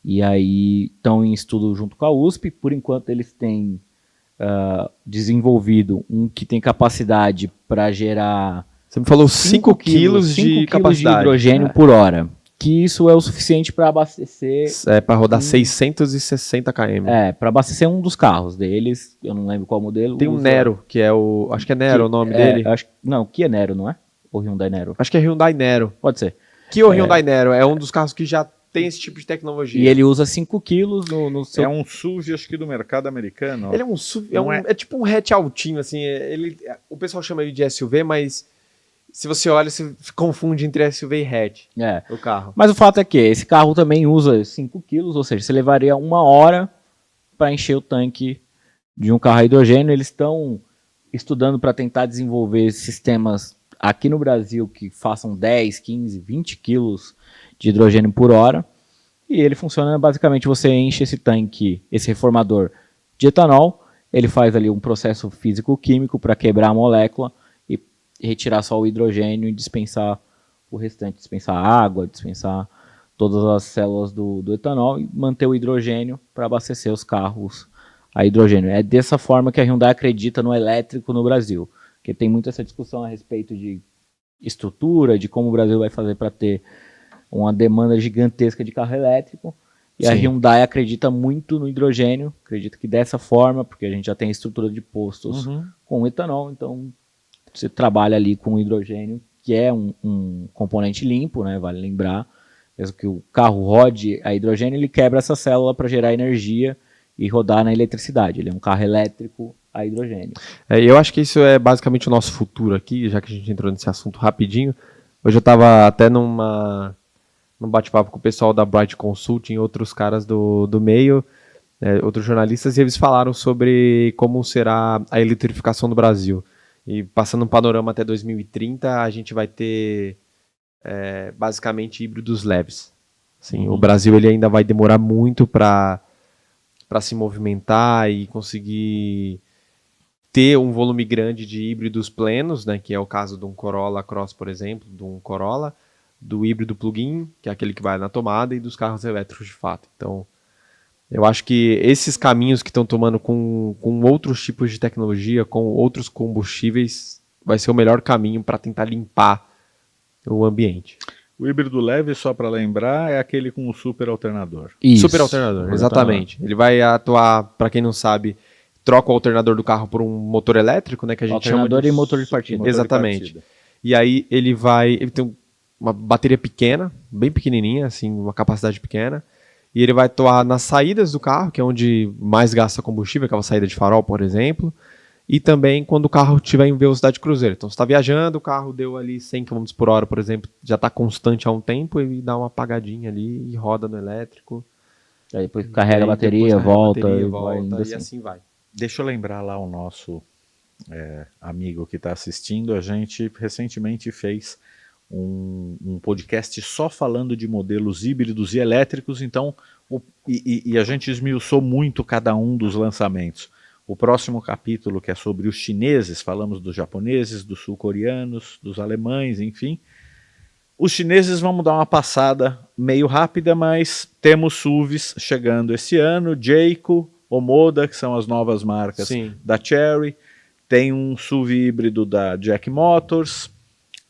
E aí estão em estudo junto com a USP. Por enquanto eles têm desenvolvido um que tem capacidade para gerar... Você me falou 5 quilos de capacidade. De hidrogênio por hora. Que isso é o suficiente para abastecer... para rodar 660 km. Para abastecer um dos carros deles. Eu não lembro qual modelo. Tem um Nero, que é o... Acho que é Nero o nome dele. Não, Kia Nero, não é? ou Hyundai Nero? Acho que é Hyundai Nero. Pode ser. Que o Hyundai Nero é um dos carros que já tem esse tipo de tecnologia. E ele usa 5 quilos no seu... É um SUV, acho que do mercado americano. Ele é um SUV, é tipo um hatch altinho, assim. O pessoal chama ele de SUV, mas se você olha, você confunde entre SUV e hatch. O carro. Mas o fato é que esse carro também usa 5 quilos, ou seja, você levaria 1 hora para encher o tanque de um carro a hidrogênio. Eles estão estudando para tentar desenvolver sistemas aqui no Brasil que façam 10, 15, 20 quilos de hidrogênio por hora. E ele funciona basicamente, você enche esse tanque, esse reformador de etanol, ele faz ali um processo físico-químico para quebrar a molécula e retirar só o hidrogênio e dispensar o restante, dispensar a água, dispensar todas as células do etanol e manter o hidrogênio para abastecer os carros a hidrogênio. É dessa forma que a Hyundai acredita no elétrico no Brasil, porque tem muita essa discussão a respeito de estrutura, de como o Brasil vai fazer para ter uma demanda gigantesca de carro elétrico, e a Hyundai acredita muito no hidrogênio, acredita que dessa forma, porque a gente já tem estrutura de postos com etanol, então você trabalha ali com hidrogênio, que é um componente limpo, né, vale lembrar, mesmo que o carro rode a hidrogênio, ele quebra essa célula para gerar energia e rodar na eletricidade, ele é um carro elétrico a hidrogênio. Eu acho que isso é basicamente o nosso futuro aqui, já que a gente entrou nesse assunto rapidinho. Hoje eu estava até num bate-papo com o pessoal da Bright Consulting, outros caras do meio, outros jornalistas, e eles falaram sobre como será a eletrificação do Brasil. E passando um panorama até 2030, a gente vai ter basicamente híbridos leves. Assim, o Brasil ele ainda vai demorar muito para se movimentar e conseguir ter um volume grande de híbridos plenos, né, que é o caso de um Corolla Cross, por exemplo, de um Corolla, do híbrido plug-in, que é aquele que vai na tomada, e dos carros elétricos de fato. Então, eu acho que esses caminhos que estão tomando com outros tipos de tecnologia, com outros combustíveis, vai ser o melhor caminho para tentar limpar o ambiente. O híbrido leve, só para lembrar, é aquele com o super alternador. Isso. Super alternador, exatamente. Ele vai atuar, para quem não sabe, troca o alternador do carro por um motor elétrico, né, que a gente chama de... alternador e motor de partida. Exatamente. E aí ele tem uma bateria pequena, bem pequenininha, assim, uma capacidade pequena, e ele vai atuar nas saídas do carro, que é onde mais gasta combustível, aquela saída de farol, por exemplo, e também quando o carro estiver em velocidade cruzeiro. Então, você está viajando, o carro deu ali 100 km por hora, por exemplo, já está constante há um tempo, e dá uma apagadinha ali e roda no elétrico. Aí depois carrega a bateria, volta, e assim vai. Deixa eu lembrar lá o nosso amigo que está assistindo, a gente recentemente fez um podcast só falando de modelos híbridos e elétricos, então e a gente esmiuçou muito cada um dos lançamentos. O próximo capítulo, que é sobre os chineses, falamos dos japoneses, dos sul-coreanos, dos alemães, enfim. Os chineses, vamos dar uma passada meio rápida, mas temos SUVs chegando esse ano, Jayco, Omoda, que são as novas marcas da Chery, tem um SUV híbrido da Jack Motors,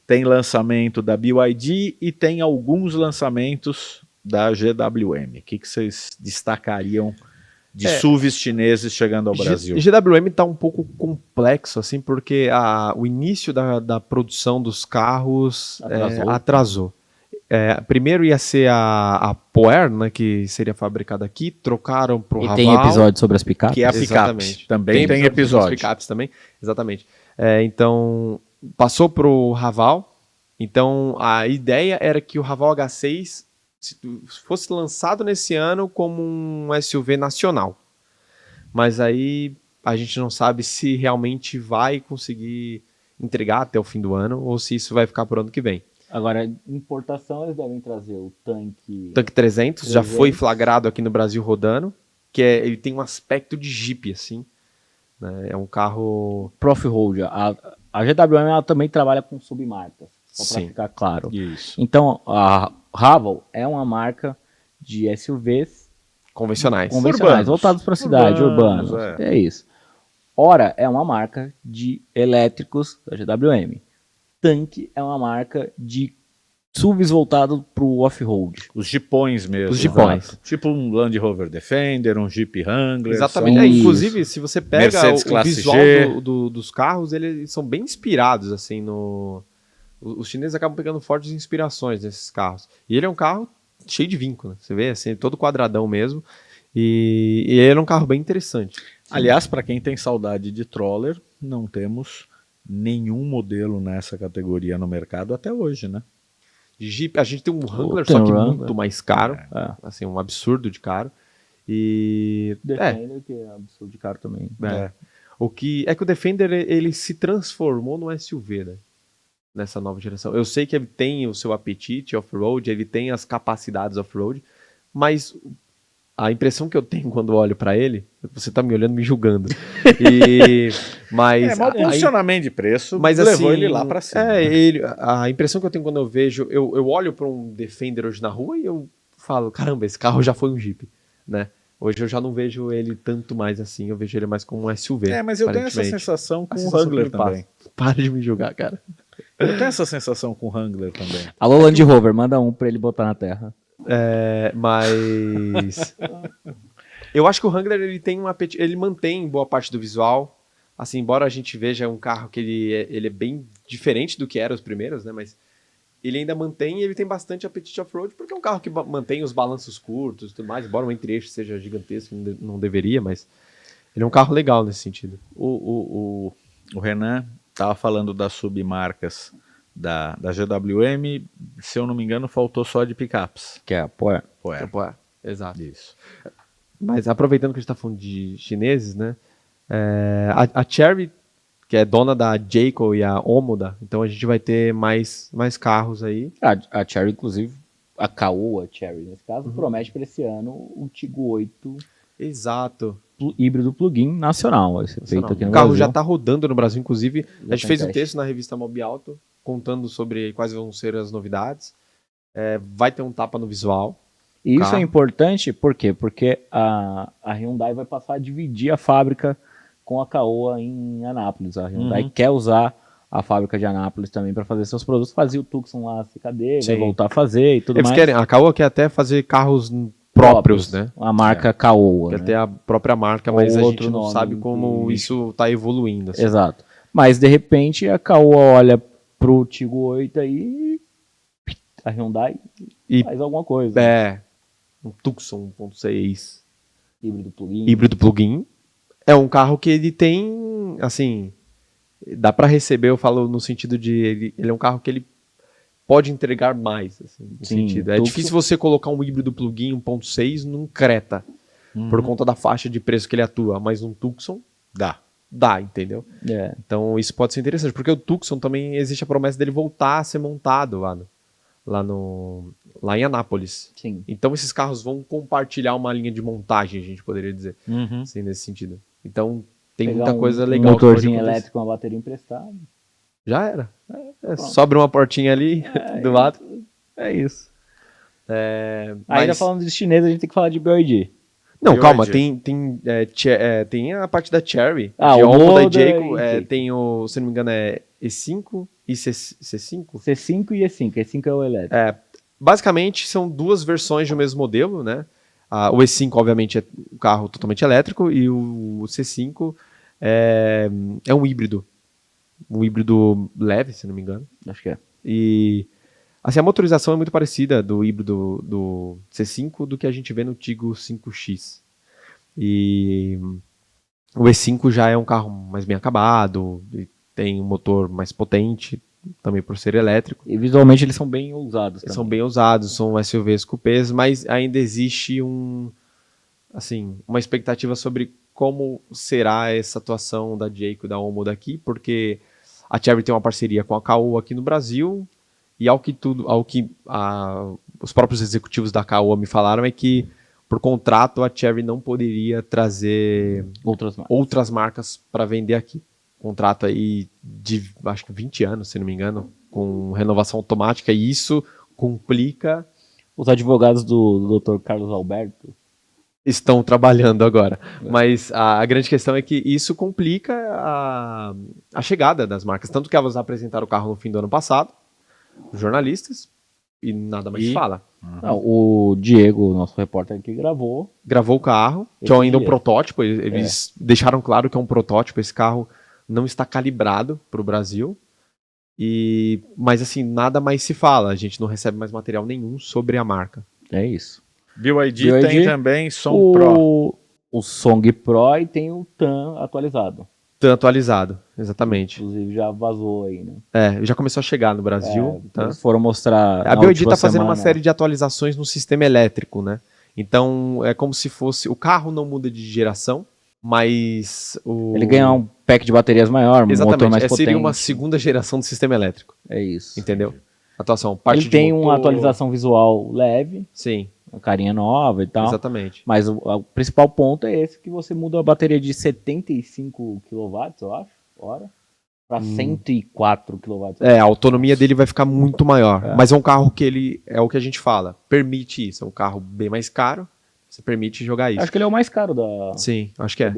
tem lançamento da BYD e tem alguns lançamentos da GWM. O que vocês destacariam de SUVs chineses chegando ao Brasil? GWM está um pouco complexo, assim, porque o início da produção dos carros atrasou. Primeiro ia ser a Poer, né, que seria fabricada aqui, trocaram para o Raval. E tem episódio sobre as picapes? Que é a picape. Também tem episódio. Sobre as picapes também, exatamente. Então, passou para o Raval. Então, a ideia era que o Raval H6 fosse lançado nesse ano como um SUV nacional. Mas aí a gente não sabe se realmente vai conseguir entregar até o fim do ano ou se isso vai ficar para o ano que vem. Agora, importação, eles devem trazer o tanque... Tanque 300, já foi flagrado aqui no Brasil rodando, que ele tem um aspecto de Jeep, assim. Né? É um carro... Off-road. A GWM ela também trabalha com submarcas, só para ficar claro. Isso. Então, a Raval é uma marca de SUVs convencionais, voltados para a cidade, urbanos. É isso. Ora, é uma marca de elétricos da GWM. Tanque é uma marca de SUVs voltado para o off-road. Os jipões mesmo. Os jipões. Tipo um Land Rover Defender, um Jeep Wrangler. Exatamente. Inclusive, se você pega o visual dos carros, eles são bem inspirados assim no Os chineses acabam pegando fortes inspirações nesses carros. E ele é um carro cheio de vinco, né? Você vê, assim, todo quadradão mesmo. E ele é um carro bem interessante. Aliás, para quem tem saudade de Troller, não temos nenhum modelo nessa categoria no mercado até hoje, né? Jeep, a gente tem um Wrangler, só que muito mais caro. Assim, um absurdo de caro. E... Defender, que é absurdo de caro também. O que é que o Defender, ele se transformou no SUV, né? Nessa nova geração. Eu sei que ele tem o seu apetite off-road, ele tem as capacidades off-road, mas a impressão que eu tenho quando olho para ele, você tá me olhando, me julgando. Mas o posicionamento de preço levou assim, ele lá para cima. A impressão que eu tenho quando eu vejo, eu olho para um Defender hoje na rua e eu falo, caramba, esse carro já foi um Jeep, né? Hoje eu já não vejo ele tanto mais assim, eu vejo ele mais como um SUV. Mas eu tenho essa sensação com o Wrangler também. Para de me julgar, cara. Eu tenho essa sensação com o Wrangler também. Alô, Land Rover, manda um pra ele botar na terra. Mas eu acho que o Wrangler ele mantém boa parte do visual. Assim, embora a gente veja um carro que ele é bem diferente do que eram os primeiros, né? Mas ele ainda mantém e ele tem bastante apetite off-road, porque é um carro que mantém os balanços curtos e tudo mais, embora o entre-eixo seja gigantesco, não deveria, mas ele é um carro legal nesse sentido. O Renan estava falando das submarcas da GWM, se eu não me engano, faltou só de picapes. Que é a Poer. Exato. Isso. Mas aproveitando que a gente está falando de chineses, né? A Chery, que é dona da Jayco e a Omoda, então a gente vai ter mais carros aí. A Chery, inclusive, a Caoa Chery, nesse caso, promete para esse ano o Tiggo 8. Exato. Híbrido plug-in nacional. Vai ser feito aqui no o carro Brasil. já está rodando no Brasil, inclusive. A gente fez um texto na revista Mobi Auto contando sobre quais vão ser as novidades. Vai ter um tapa no visual. E isso é importante, por quê? Porque a Hyundai vai passar a dividir a fábrica com a Caoa em Anápolis. A Hyundai quer usar a fábrica de Anápolis também para fazer seus produtos. Fazia o Tucson lá, CKD, vai voltar a fazer e tudo mais. A Caoa quer até fazer carros próprios, né? A marca Caoa. Quer ter a própria marca, mas a gente não sabe como isso está evoluindo. Assim. Exato. Mas, de repente, a Caoa olha pro Tiggo 8 aí a Hyundai faz alguma coisa. Um Tucson 1.6 híbrido plug-in. É um carro que ele tem, assim, dá para receber, eu falo no sentido de, ele é um carro que ele pode entregar mais, assim, no sentido. É difícil você colocar um híbrido plug-in 1.6 num Creta, por conta da faixa de preço que ele atua, mas num Tucson dá, entendeu? Então isso pode ser interessante, porque o Tucson também existe a promessa dele voltar a ser montado lá em Anápolis. Sim. Então esses carros vão compartilhar uma linha de montagem, a gente poderia dizer, assim, nesse sentido. Então tem muita coisa legal. Um motorzinho elétrico, uma bateria emprestada. Já era. Sobra uma portinha ali do lado. É isso. Ainda falando de chinês, a gente tem que falar de BYD. Não, calma, tem a parte da Chery, o Omoda da Jayco, tem o, se não me engano, E5 e C5? C5 e E5, E5 é o elétrico. Basicamente, são duas versões do mesmo modelo, né? O E5, obviamente, é um carro totalmente elétrico e o C5 é um híbrido. Um híbrido leve, se não me engano. Acho que é. E assim, a motorização é muito parecida do híbrido do C5 do que a gente vê no Tiggo 5X. E o E5 já é um carro mais bem acabado, e tem um motor mais potente, também por ser elétrico. E visualmente eles são bem ousados. São bem ousados, são SUVs cupês, mas ainda existe uma expectativa sobre como será essa atuação da Jayco e da Omoda aqui, porque a Chery tem uma parceria com a Caoa aqui no Brasil, e ao que os próprios executivos da Caoa me falaram é que, por contrato, a Chery não poderia trazer outras marcas para vender aqui. Contrato aí de, acho que 20 anos, se não me engano, com renovação automática, e isso complica... Os advogados do Dr. Carlos Alberto estão trabalhando agora. Mas a grande questão é que isso complica a chegada das marcas. Tanto que elas apresentaram o carro no fim do ano passado, os jornalistas, e nada mais fala. Não, o Diego, nosso repórter aqui, gravou o carro, que é ainda um protótipo. Eles deixaram claro que é um protótipo. Esse carro não está calibrado para o Brasil. Mas assim, nada mais se fala, a gente não recebe mais material nenhum sobre a marca. É isso. BYD tem também Song Pro. O Song Pro e tem o TAN atualizado. TAN atualizado, exatamente. Inclusive já vazou aí, né? Já começou a chegar no Brasil. Tá? Eles foram mostrar. A BYD tá fazendo uma série de atualizações no sistema elétrico, né? Então é como se fosse. O carro não muda de geração, mas ele ganha um pack de baterias maior, um motor mais potente. Seria uma segunda geração do sistema elétrico. É isso. Entendeu? Atuação, ele tem uma atualização visual leve. Sim. Uma carinha nova e tal. Exatamente. Mas o principal ponto é esse, que você muda a bateria de 75 kW, eu acho, hora, para 104 kW. A autonomia dele vai ficar muito maior. Mas é um carro que é o que a gente fala, permite isso. É um carro bem mais caro, você permite jogar isso. Acho que ele é o mais caro da... Sim, acho que é.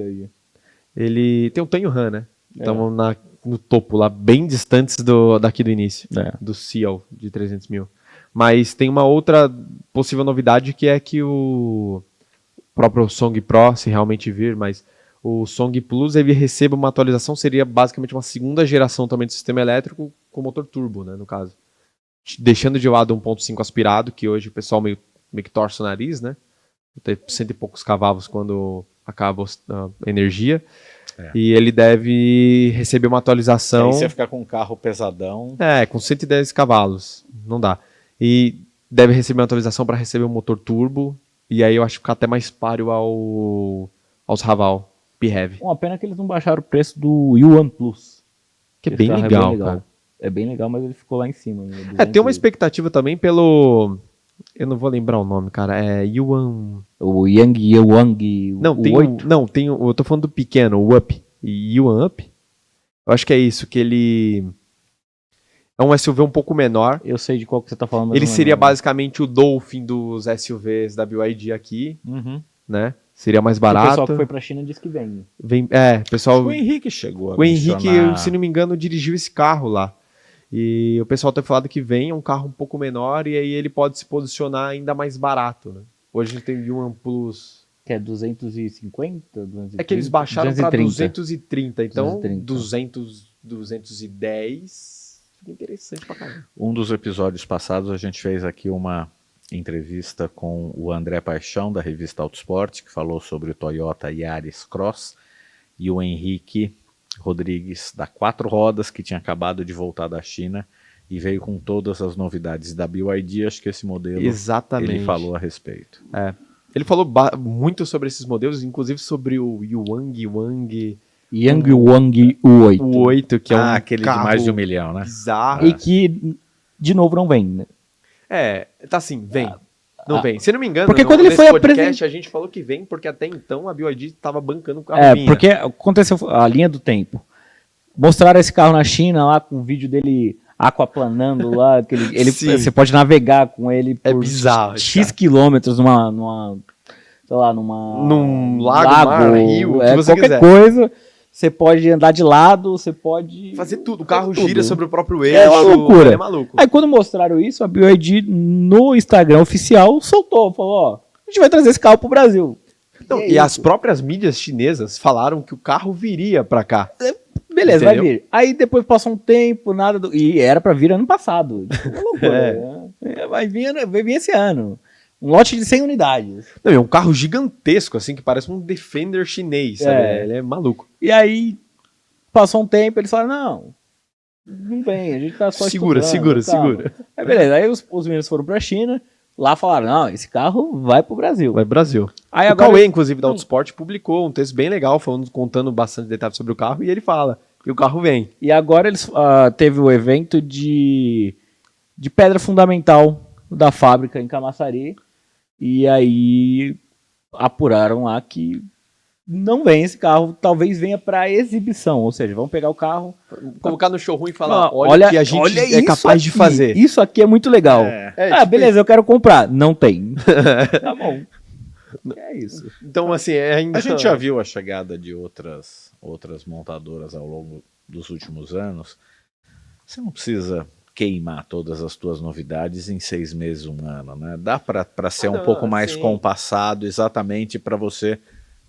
Ele tem o Tanyo Han, né? Estamos no topo lá, bem distantes daqui do início, do Seal de 300 mil. Mas tem uma outra possível novidade, que é que o próprio Song Pro, se realmente vir, mas o Song Plus, ele receba uma atualização, seria basicamente uma segunda geração também do sistema elétrico com motor turbo, né, no caso. Deixando de lado 1.5 aspirado, que hoje o pessoal meio que torce o nariz, né? Tem 100 e poucos cavalos quando acaba a energia. E ele deve receber uma atualização... Aí você ficar com um carro pesadão... com 110 cavalos, não dá. E deve receber uma atualização para receber um motor turbo. E aí eu acho que fica até mais páreo aos Raval PHEV. Uma pena que eles não baixaram o preço do Yuan Plus. Que é bem legal, cara. É bem legal, mas ele ficou lá em cima. Tem uma expectativa também pelo... Eu não vou lembrar o nome, cara. É Yuan... O Yang. Não, tem eu tô falando do pequeno, o Up. Yuan Up. Eu acho que é isso, que ele... É um SUV um pouco menor. Eu sei de qual que você tá falando. Mas ele seria basicamente o Dolphin dos SUVs da BYD aqui, né? Seria mais barato. O pessoal que foi pra China disse que vem. Pessoal... O Henrique chegou a O Henrique, se não me engano, dirigiu esse carro lá. E o pessoal tem falado que vem, é um carro um pouco menor, e aí ele pode se posicionar ainda mais barato, né? Hoje a gente tem o Yuan Plus... Que é 250? 230? É que eles baixaram para 230, então 230. 210... Interessante pra caramba. Um dos episódios passados a gente fez aqui uma entrevista com o André Paixão, da revista Autosport, que falou sobre o Toyota Yaris Cross, e o Henrique Rodrigues, da 4 Rodas, que tinha acabado de voltar da China e veio com todas as novidades da BYD. Acho que esse modelo ele falou a respeito. Ele falou muito sobre esses modelos, inclusive sobre o Yang Wang U8. O 8, que é aquele de mais de 1 milhão, né? Bizarro. E que, de novo, não vem, né? Tá assim, vem. Não vem. Se não me engano, porque quando ele foi podcast a gente falou que vem, porque até então a BYD estava bancando o carro. Porque aconteceu a linha do tempo. Mostraram esse carro na China lá com o vídeo dele aquaplanando lá, que você pode navegar com ele por bizarro, X quilômetros num lago, mar, rio, que você qualquer quiser. Coisa. Você pode andar de lado, você pode... fazer tudo. O carro gira sobre o próprio eixo. É uma loucura. É maluco. Aí quando mostraram isso, a BYD no Instagram oficial soltou. Falou, a gente vai trazer esse carro pro Brasil. E as próprias mídias chinesas falaram que o carro viria pra cá. Beleza, entendeu? Vai vir. Aí depois passou um tempo, e era pra vir ano passado. Uma loucura. Vai vir esse ano. Um lote de 100 unidades. Não, é um carro gigantesco, assim, que parece um Defender chinês, sabe? Ele é maluco. E aí, passou um tempo, eles falaram, não vem, a gente tá só segura. Aí beleza, aí os meninos foram pra China, lá falaram, não, esse carro vai pro Brasil. Vai pro Brasil. Aí o Cauê, inclusive, da Autosport, publicou um texto bem legal, contando bastante detalhes sobre o carro, e ele fala que o carro vem. E agora eles teve o evento de pedra fundamental da fábrica em Camaçari, e aí apuraram lá que não vem esse carro, talvez venha para exibição, ou seja, vão pegar o carro, colocar no showroom e falar, olha que a gente é capaz de fazer. Isso aqui é muito legal. Tipo beleza, eu quero comprar. Não tem. Tá bom. É isso. Então, assim, ainda... A gente já viu a chegada de outras montadoras ao longo dos últimos anos. Você não precisa queimar todas as tuas novidades em 6 meses, 1 ano, né? Dá para ser um pouco mais compassado, exatamente para você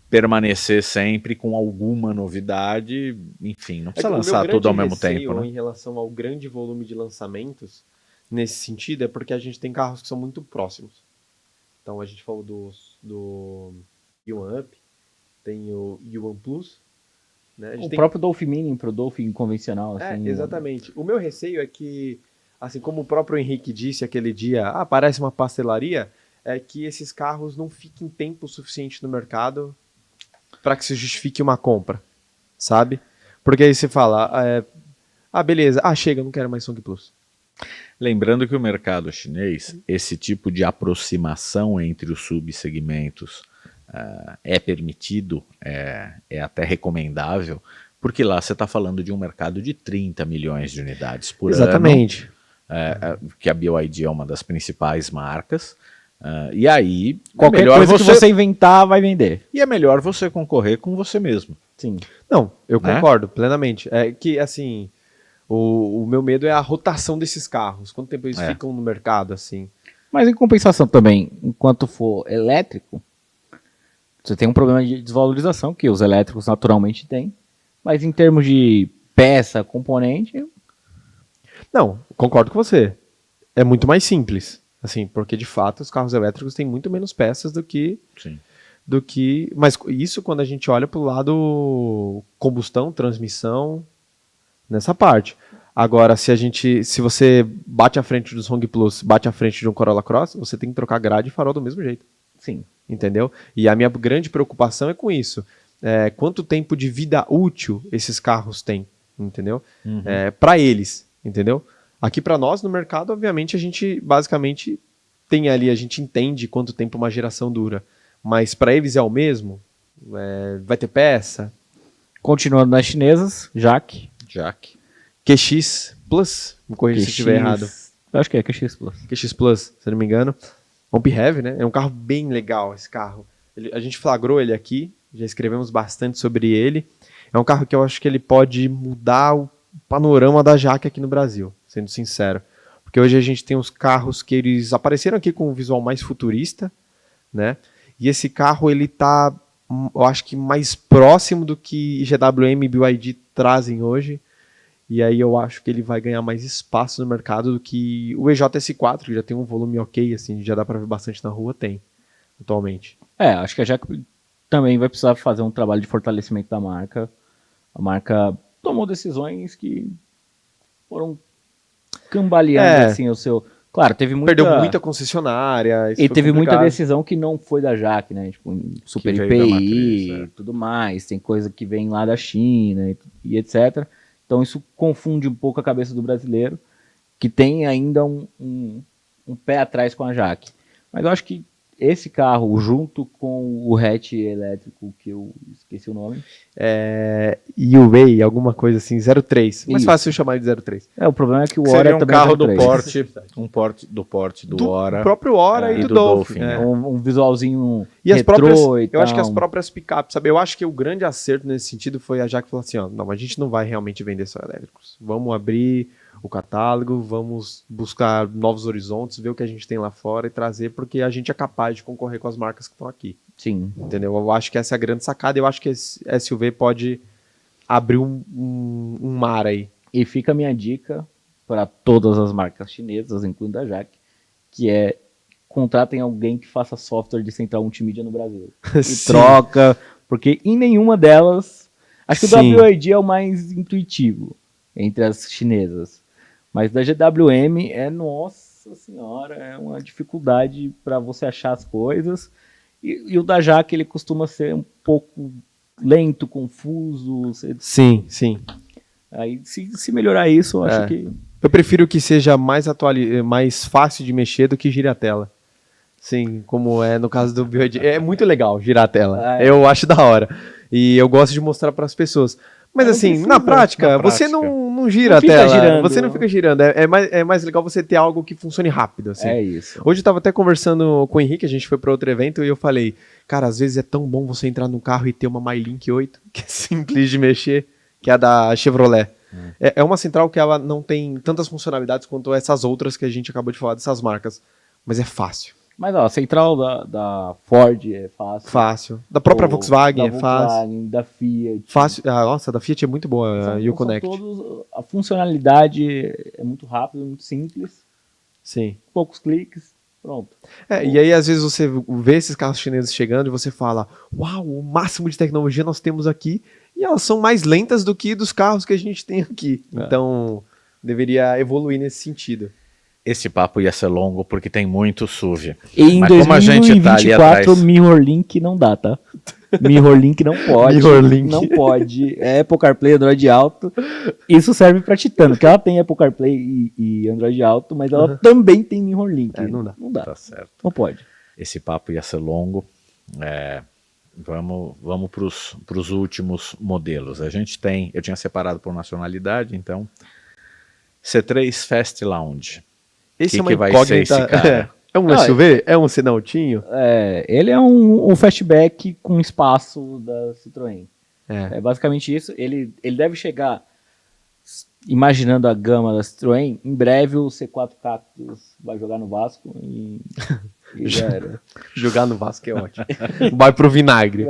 permanecer sempre com alguma novidade, enfim, não precisa lançar tudo ao mesmo tempo, né? Em relação ao grande volume de lançamentos, nesse sentido, é porque a gente tem carros que são muito próximos. Então a gente falou do Yuan Up, tem o Yuan Plus, né? O próprio Dolphin Mini pro Dolphin convencional. Assim, exatamente. O meu receio é que, assim como o próprio Henrique disse aquele dia, parece uma pastelaria, é que esses carros não fiquem tempo suficiente no mercado para que se justifique uma compra, sabe? Porque aí você fala, beleza, chega, não quero mais Song Plus. Lembrando que o mercado chinês, esse tipo de aproximação entre os subsegmentos é permitido, é até recomendável, porque lá você está falando de um mercado de 30 milhões de unidades por ano. Exatamente. Que a BYD é uma das principais marcas. E aí, qualquer coisa que você inventar vai vender. E é melhor você concorrer com você mesmo. Sim. Não, eu concordo plenamente. É que, assim, o meu medo é a rotação desses carros. Quanto tempo eles ficam no mercado, assim. Mas em compensação também, enquanto for elétrico, você tem um problema de desvalorização, que os elétricos naturalmente têm. Mas em termos de peça, componente... Não, concordo com você. É muito mais simples. Assim, porque de fato os carros elétricos têm muito menos peças do que... Sim. Mas isso quando a gente olha para o lado combustão, transmissão, nessa parte. Agora, se você bate à frente do Song Plus, bate à frente de um Corolla Cross, você tem que trocar grade e farol do mesmo jeito. Sim. Entendeu? E a minha grande preocupação é com isso. Quanto tempo de vida útil esses carros têm, entendeu? Uhum. Para eles, entendeu? Aqui para nós, no mercado, obviamente, a gente basicamente tem ali, a gente entende quanto tempo uma geração dura. Mas para eles é o mesmo? Vai ter peça? Continuando nas chinesas, Jack. QX Plus, me corrija se eu estiver errado. Eu acho que é QX Plus. QX Plus, se não me engano. Pomp Heavy, né? É um carro bem legal, esse carro. A gente flagrou ele aqui, já escrevemos bastante sobre ele. É um carro que eu acho que ele pode mudar o panorama da Jaque aqui no Brasil, sendo sincero. Porque hoje a gente tem os carros que eles apareceram aqui com um visual mais futurista, né? E esse carro, ele tá, eu acho que mais próximo do que GWM e BYD trazem hoje. E aí eu acho que ele vai ganhar mais espaço no mercado do que o EJS4, que já tem um volume ok, assim, já dá para ver bastante na rua, tem, atualmente. Acho que a Jaque também vai precisar fazer um trabalho de fortalecimento da marca. A marca tomou decisões que foram cambaleando, assim, o seu... Claro, perdeu muita concessionária. E teve muita decisão que não foi da Jaque, né? Tipo, Super IPI e tudo mais. Tem coisa que vem lá da China e etc. Então isso confunde um pouco a cabeça do brasileiro, que tem ainda um pé atrás com a Jaque. Mas eu acho que esse carro, junto com o hatch elétrico, que eu esqueci o nome. UA, alguma coisa assim, 03. Mais fácil chamar de 03. O problema é que o Ora é um carro do porte, do Ora. Do próprio Ora e do Dolphin. Um visualzinho e as retrô próprias, eu acho que as próprias picapes, sabe? Eu acho que o grande acerto nesse sentido foi a Jaque falar assim, não, a gente não vai realmente vender só elétricos. Vamos abrir o catálogo, vamos buscar novos horizontes, ver o que a gente tem lá fora e trazer, porque a gente é capaz de concorrer com as marcas que estão aqui. Sim. Entendeu? Eu acho que essa é a grande sacada, eu acho que esse SUV pode abrir um mar aí. E fica a minha dica para todas as marcas chinesas, incluindo a Jaque, que é contratem alguém que faça software de central multimídia no Brasil. E troca, porque em nenhuma delas... Acho que o WID é o mais intuitivo entre as chinesas. Mas da GWM nossa senhora, é uma dificuldade para você achar as coisas. E o da Jaque, ele costuma ser um pouco lento, confuso. Sim. Aí, se melhorar isso, eu acho que... Eu prefiro que seja mais fácil de mexer do que girar a tela. Sim, como é no caso do BYD. É muito legal girar a tela. Eu acho da hora. E eu gosto de mostrar para as pessoas. Mas assim, na prática, você não gira a tela. Girando. Você não fica girando. É mais legal você ter algo que funcione rápido. Assim. É isso. Hoje eu tava até conversando com o Henrique, a gente foi para outro evento, e eu falei, cara, às vezes é tão bom você entrar num carro e ter uma MyLink 8, que é simples de mexer, que é a da Chevrolet. É uma central que ela não tem tantas funcionalidades quanto essas outras que a gente acabou de falar, dessas marcas. Mas é fácil. Mas ó, a central da Ford é fácil. Fácil. Da própria Volkswagen é fácil. Da Fiat. Fácil. Nossa, da Fiat é muito boa, a Uconnect. A funcionalidade é muito rápida, muito simples. Sim. Poucos cliques, pronto. E aí às vezes você vê esses carros chineses chegando e você fala, uau, o máximo de tecnologia nós temos aqui, e elas são mais lentas do que dos carros que a gente tem aqui. Então, deveria evoluir nesse sentido. Esse papo ia ser longo porque tem muito SUV. E em 2024, MirrorLink não dá, tá? MirrorLink não pode. MirrorLink. Não pode. É Apple CarPlay, Android Auto. Isso serve pra Titan, porque ela tem Apple CarPlay e Android Auto, mas ela também tem MirrorLink. Não dá. Não dá. Tá certo. Não pode. Esse papo ia ser longo. Vamos para os últimos modelos. Eu tinha separado por nacionalidade, então C3 Fast Lounge. Esse que vai ser esse cara? É um SUV? É um sedãotinho? Ele é um fastback com espaço da Citroën. É basicamente isso. Ele deve chegar, imaginando a gama da Citroën, em breve o C4 Cactus vai jogar no Vasco e já era. Jogar no Vasco é ótimo. Vai pro vinagre.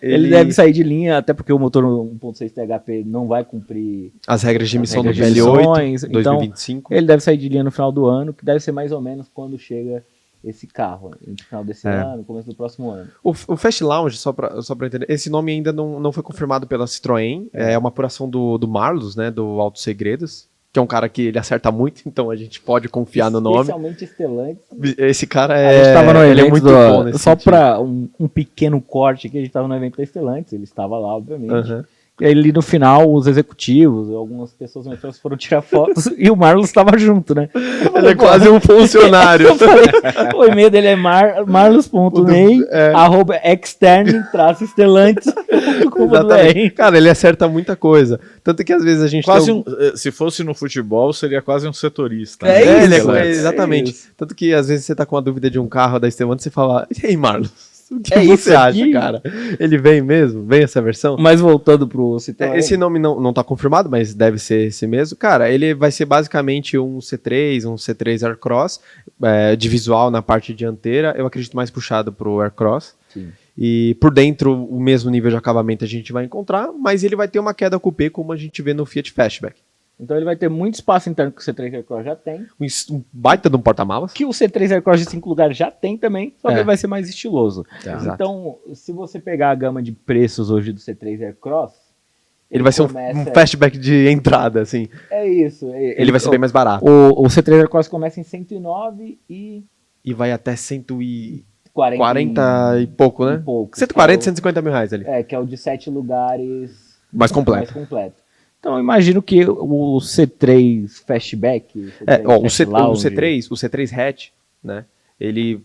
Ele deve sair de linha, até porque o motor 1.6 THP não vai cumprir as regras de emissão do PL8 2025. Então, ele deve sair de linha no final do ano, que deve ser mais ou menos quando chega esse carro, no final desse ano, começo do próximo ano. O Fast Lounge, só pra entender, esse nome ainda não foi confirmado pela Citroën, é uma apuração do Marlos, né, do Autos Segredos, que é um cara que ele acerta muito, então a gente pode confiar no nome. Especialmente Stellantis. Esse cara a gente tava no evento, ele é muito bom nesse só para um pequeno corte aqui, a gente estava no evento da Stellantis, ele estava lá, obviamente. E aí ali no final, os executivos, algumas pessoas mais foram tirar fotos e o Marlos estava junto, né? Ele é quase um funcionário. O e-mail dele é marlos.ney @externe-stellantis.com.br. Cara, ele acerta muita coisa. Tanto que às vezes a gente se fosse no futebol, seria quase um setorista. Exatamente. Tanto que às vezes você tá com a dúvida de um carro da Stellantis e você fala, e aí, Marlos? O que você acha, cara? Ele vem mesmo? Vem essa versão? Mas voltando pro Citroën. Esse nome não tá confirmado, mas deve ser esse mesmo. Cara, ele vai ser basicamente um C3 Aircross, de visual na parte dianteira. Eu acredito mais puxado pro Aircross. Sim. E por dentro, o mesmo nível de acabamento a gente vai encontrar, mas ele vai ter uma queda coupé como a gente vê no Fiat Fastback. Então ele vai ter muito espaço interno que o C3 Aircross já tem. Um baita de um porta-malas. Que o C3 Aircross de 5 lugares já tem também, só que ele vai ser mais estiloso. Então, se você pegar a gama de preços hoje do C3 Aircross... Ele vai ser um fastback de entrada, assim. É isso. Ele vai ser bem mais barato. O C3 Aircross começa em 109 e vai até 140 e pouco, né? 140, 150 mil reais ali. Que é o de 7 lugares mais completo. Então, eu imagino que o C3 Fastback... O C3 Hatch, né? Ele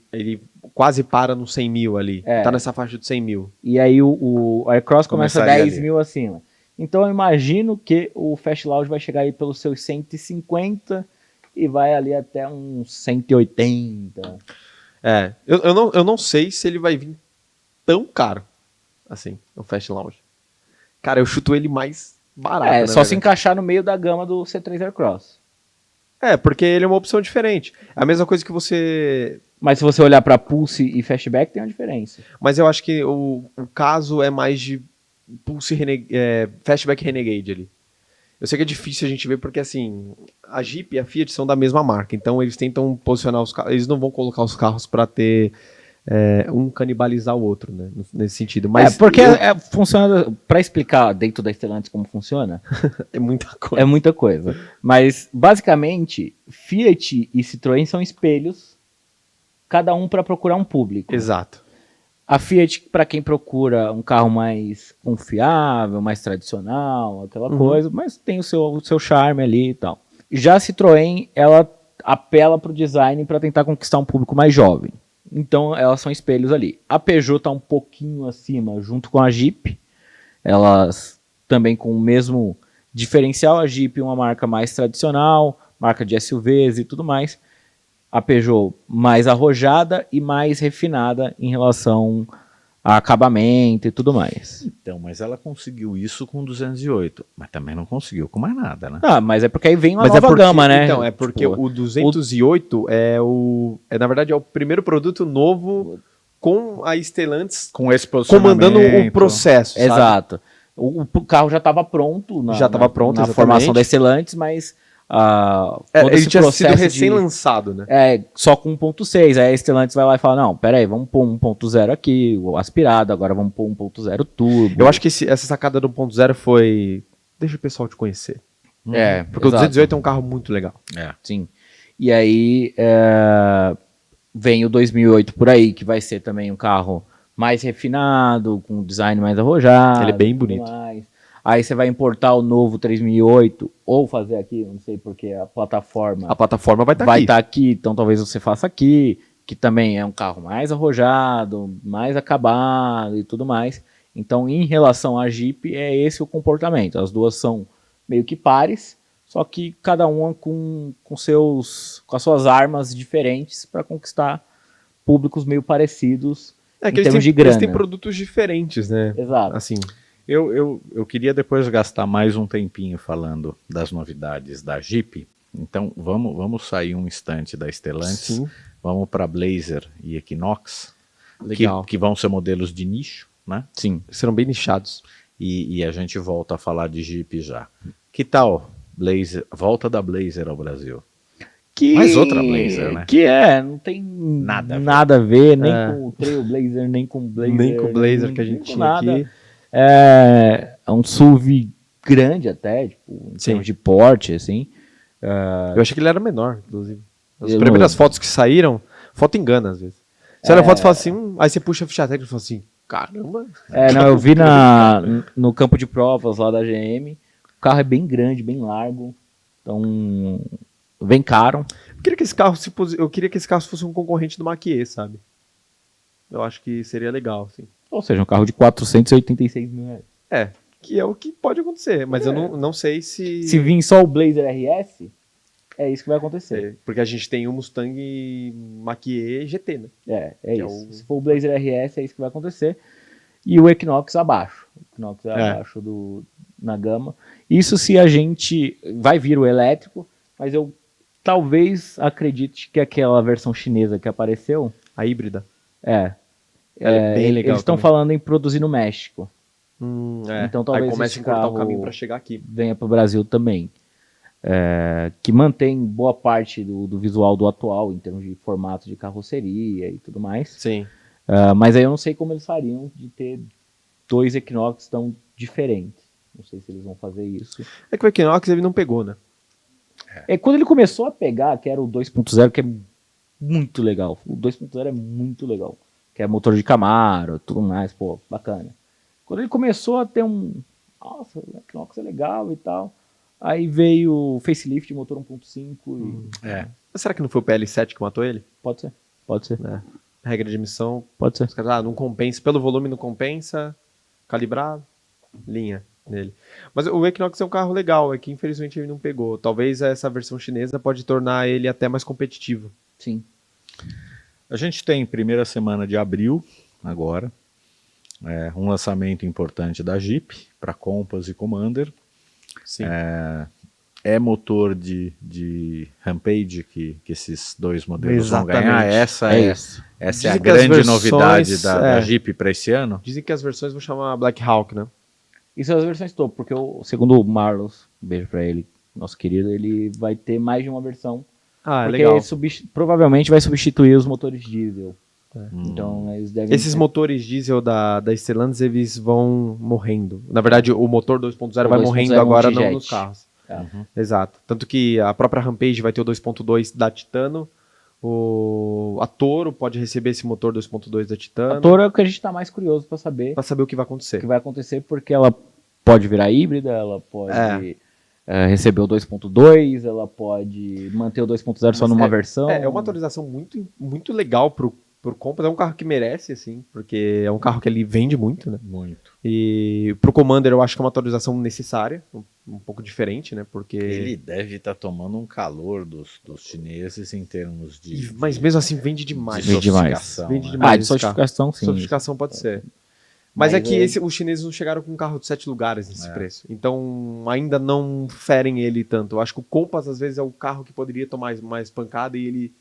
quase para no 100 mil ali. Tá nessa faixa de 100 mil. E aí o Aircross começa 10 mil acima. Então, eu imagino que o Fast Lounge vai chegar aí pelos seus 150 e vai ali até uns 180. Eu não sei se ele vai vir tão caro assim, o Fast Lounge. Cara, eu chuto ele mais barato. Só se encaixar no meio da gama do C3 Aircross. Porque ele é uma opção diferente. A mesma coisa que você... Mas se você olhar para Pulse e Fastback, tem uma diferença. Mas eu acho que o caso é mais de Pulse Fastback Renegade ali. Eu sei que é difícil a gente ver porque, assim, a Jeep e a Fiat são da mesma marca. Então eles tentam posicionar os carros. Eles não vão colocar os carros para ter... um canibalizar o outro, né? Nesse sentido. Mas porque funciona, para explicar dentro da Stellantis como funciona, é muita coisa. É muita coisa. Mas, basicamente, Fiat e Citroën são espelhos, cada um para procurar um público. Exato. A Fiat, para quem procura um carro mais confiável, mais tradicional, aquela coisa, mas tem o seu charme ali e tal. Já a Citroën, ela apela para o design para tentar conquistar um público mais jovem. Então, elas são espelhos ali. A Peugeot está um pouquinho acima, junto com a Jeep. Elas também com o mesmo diferencial. A Jeep uma marca mais tradicional, marca de SUVs e tudo mais. A Peugeot mais arrojada e mais refinada em relação acabamento e tudo mais. Então, mas ela conseguiu isso com 208, mas também não conseguiu com mais nada, né? Ah, mas é porque aí vem uma Mas nova gama, né? Então, é porque Tipo, o 208 na verdade, é o primeiro produto novo com a Stellantis Com esse posicionamento. comandando o processo, sabe? exato. O carro já estava pronto na exatamente. formação da Stellantis, mas todo Ele esse tinha sido processo recém-lançado, né? só com 1.6. Aí a Stellantis vai lá e fala, não, peraí, vamos pôr 1.0 aqui, o aspirado, agora vamos pôr 1.0 turbo. Eu acho que essa sacada do 1.0 foi... Deixa o pessoal te conhecer. Porque o 208 é um carro muito legal. Sim. E aí vem o 2008 por aí, que vai ser também um carro mais refinado, com design mais arrojado. Ele é bem bonito. Aí você vai importar o novo 3008, ou fazer aqui, não sei porque a plataforma vai estar vai aqui. estar aqui, então talvez você faça aqui, que também é um carro mais arrojado, mais acabado e tudo mais. Então, em relação à Jeep, é esse o comportamento. As duas são meio que pares, só que cada uma com as suas armas diferentes para conquistar públicos meio parecidos em termos de grana. Eles têm produtos diferentes, né? Exato. Assim, Eu queria depois gastar mais um tempinho falando das novidades da Jeep. Então vamos sair um instante da Stellantis. Sim. Vamos para Blazer e Equinox, legal. que vão ser modelos de nicho, né? Sim, serão bem nichados. E a gente volta a falar de Jeep já. Que tal Blazer, volta da Blazer ao Brasil? Mais outra Blazer, né? Que não tem nada a ver nem com o Trailblazer, nem com o Blazer. Nem com o Blazer que a gente tinha aqui. É um SUV grande até, tipo, em termos de porte, assim. Eu achei que ele era menor, inclusive. As primeiras fotos que saíram, foto engana às vezes. Você olha a foto e fala assim, aí você puxa a ficha técnica e fala assim, caramba. Não, eu vi no campo de provas lá da GM, o carro é bem grande, bem largo, então bem caro. Eu queria que esse carro fosse um concorrente do Mach-E, sabe? Eu acho que seria legal, assim. Ou seja, um carro de 486 mil reais. Que é o que pode acontecer, mas eu não sei se... Se vir só o Blazer RS, é isso que vai acontecer. Porque a gente tem o Mustang Mach-E GT, né? É isso. Se for o Blazer RS, é isso que vai acontecer. E o Equinox abaixo. O Equinox abaixo na gama. Isso se a gente... Vai vir o elétrico, mas eu talvez acredite que aquela versão chinesa que apareceu... A híbrida. É bem legal. Eles estão falando em produzir no México. Então talvez aí começa a encurtar o caminho para chegar aqui. Venha para o Brasil também. Que mantém boa parte do visual do atual, em termos de formato de carroceria e tudo mais. Sim. Mas aí eu não sei como eles fariam de ter dois Equinox tão diferentes. Não sei se eles vão fazer isso. É que o Equinox ele não pegou, né? Quando ele começou a pegar, que era o 2.0, que é muito legal. O 2.0 é muito legal. Que é motor de Camaro, tudo mais, pô, bacana. Quando ele começou a ter nossa, o Equinox é legal e tal. Aí veio o facelift, motor 1.5 e... Mas será que não foi o PL7 que matou ele? Pode ser. Regra de emissão. Pode ser. Os caras, não compensa, pelo volume não compensa, calibrado, linha nele. Mas o Equinox é um carro legal, é que infelizmente ele não pegou. Talvez essa versão chinesa pode tornar ele até mais competitivo. Sim. A gente tem primeira semana de abril, agora, um lançamento importante da Jeep para Compass e Commander. Sim. É motor de Rampage que esses dois modelos Exatamente. vão ganhar. Essa é a grande novidade da Jeep para esse ano. Dizem que as versões vão chamar Black Hawk, né? Isso é as versões topo, porque segundo o Marlos, um beijo pra ele, nosso querido, ele vai ter mais de uma versão. Porque legal. Provavelmente vai substituir os motores diesel. Então eles devem... Esses motores diesel da Stellantis, eles vão morrendo. Na verdade, o motor 2.0 vai morrendo agora nos carros. Exato. Tanto que a própria Rampage vai ter o 2.2 da Titano. A Toro pode receber esse motor 2.2 da Titano. A Toro é o que a gente está mais curioso para saber. Para saber o que vai acontecer. O que vai acontecer, porque ela pode virar híbrida, ela pode receber o 2.2, ela pode manter o 2.0 só numa versão. É uma atualização muito, muito legal pro Compass. É um carro que merece, assim, porque é um carro que ele vende muito, né? Muito. E pro Commander eu acho que é uma atualização necessária, um pouco diferente, né? Porque ele deve estar tomando um calor dos chineses em termos de... Mas mesmo assim vende demais. De sofisticação. Vende demais. De sofisticação, sim. Sofisticação pode ser. Mas é que os chineses não chegaram com um carro de 7 lugares nesse preço. Então, ainda não ferem ele tanto. Eu acho que o Compass, às vezes, é o carro que poderia tomar mais pancada e ele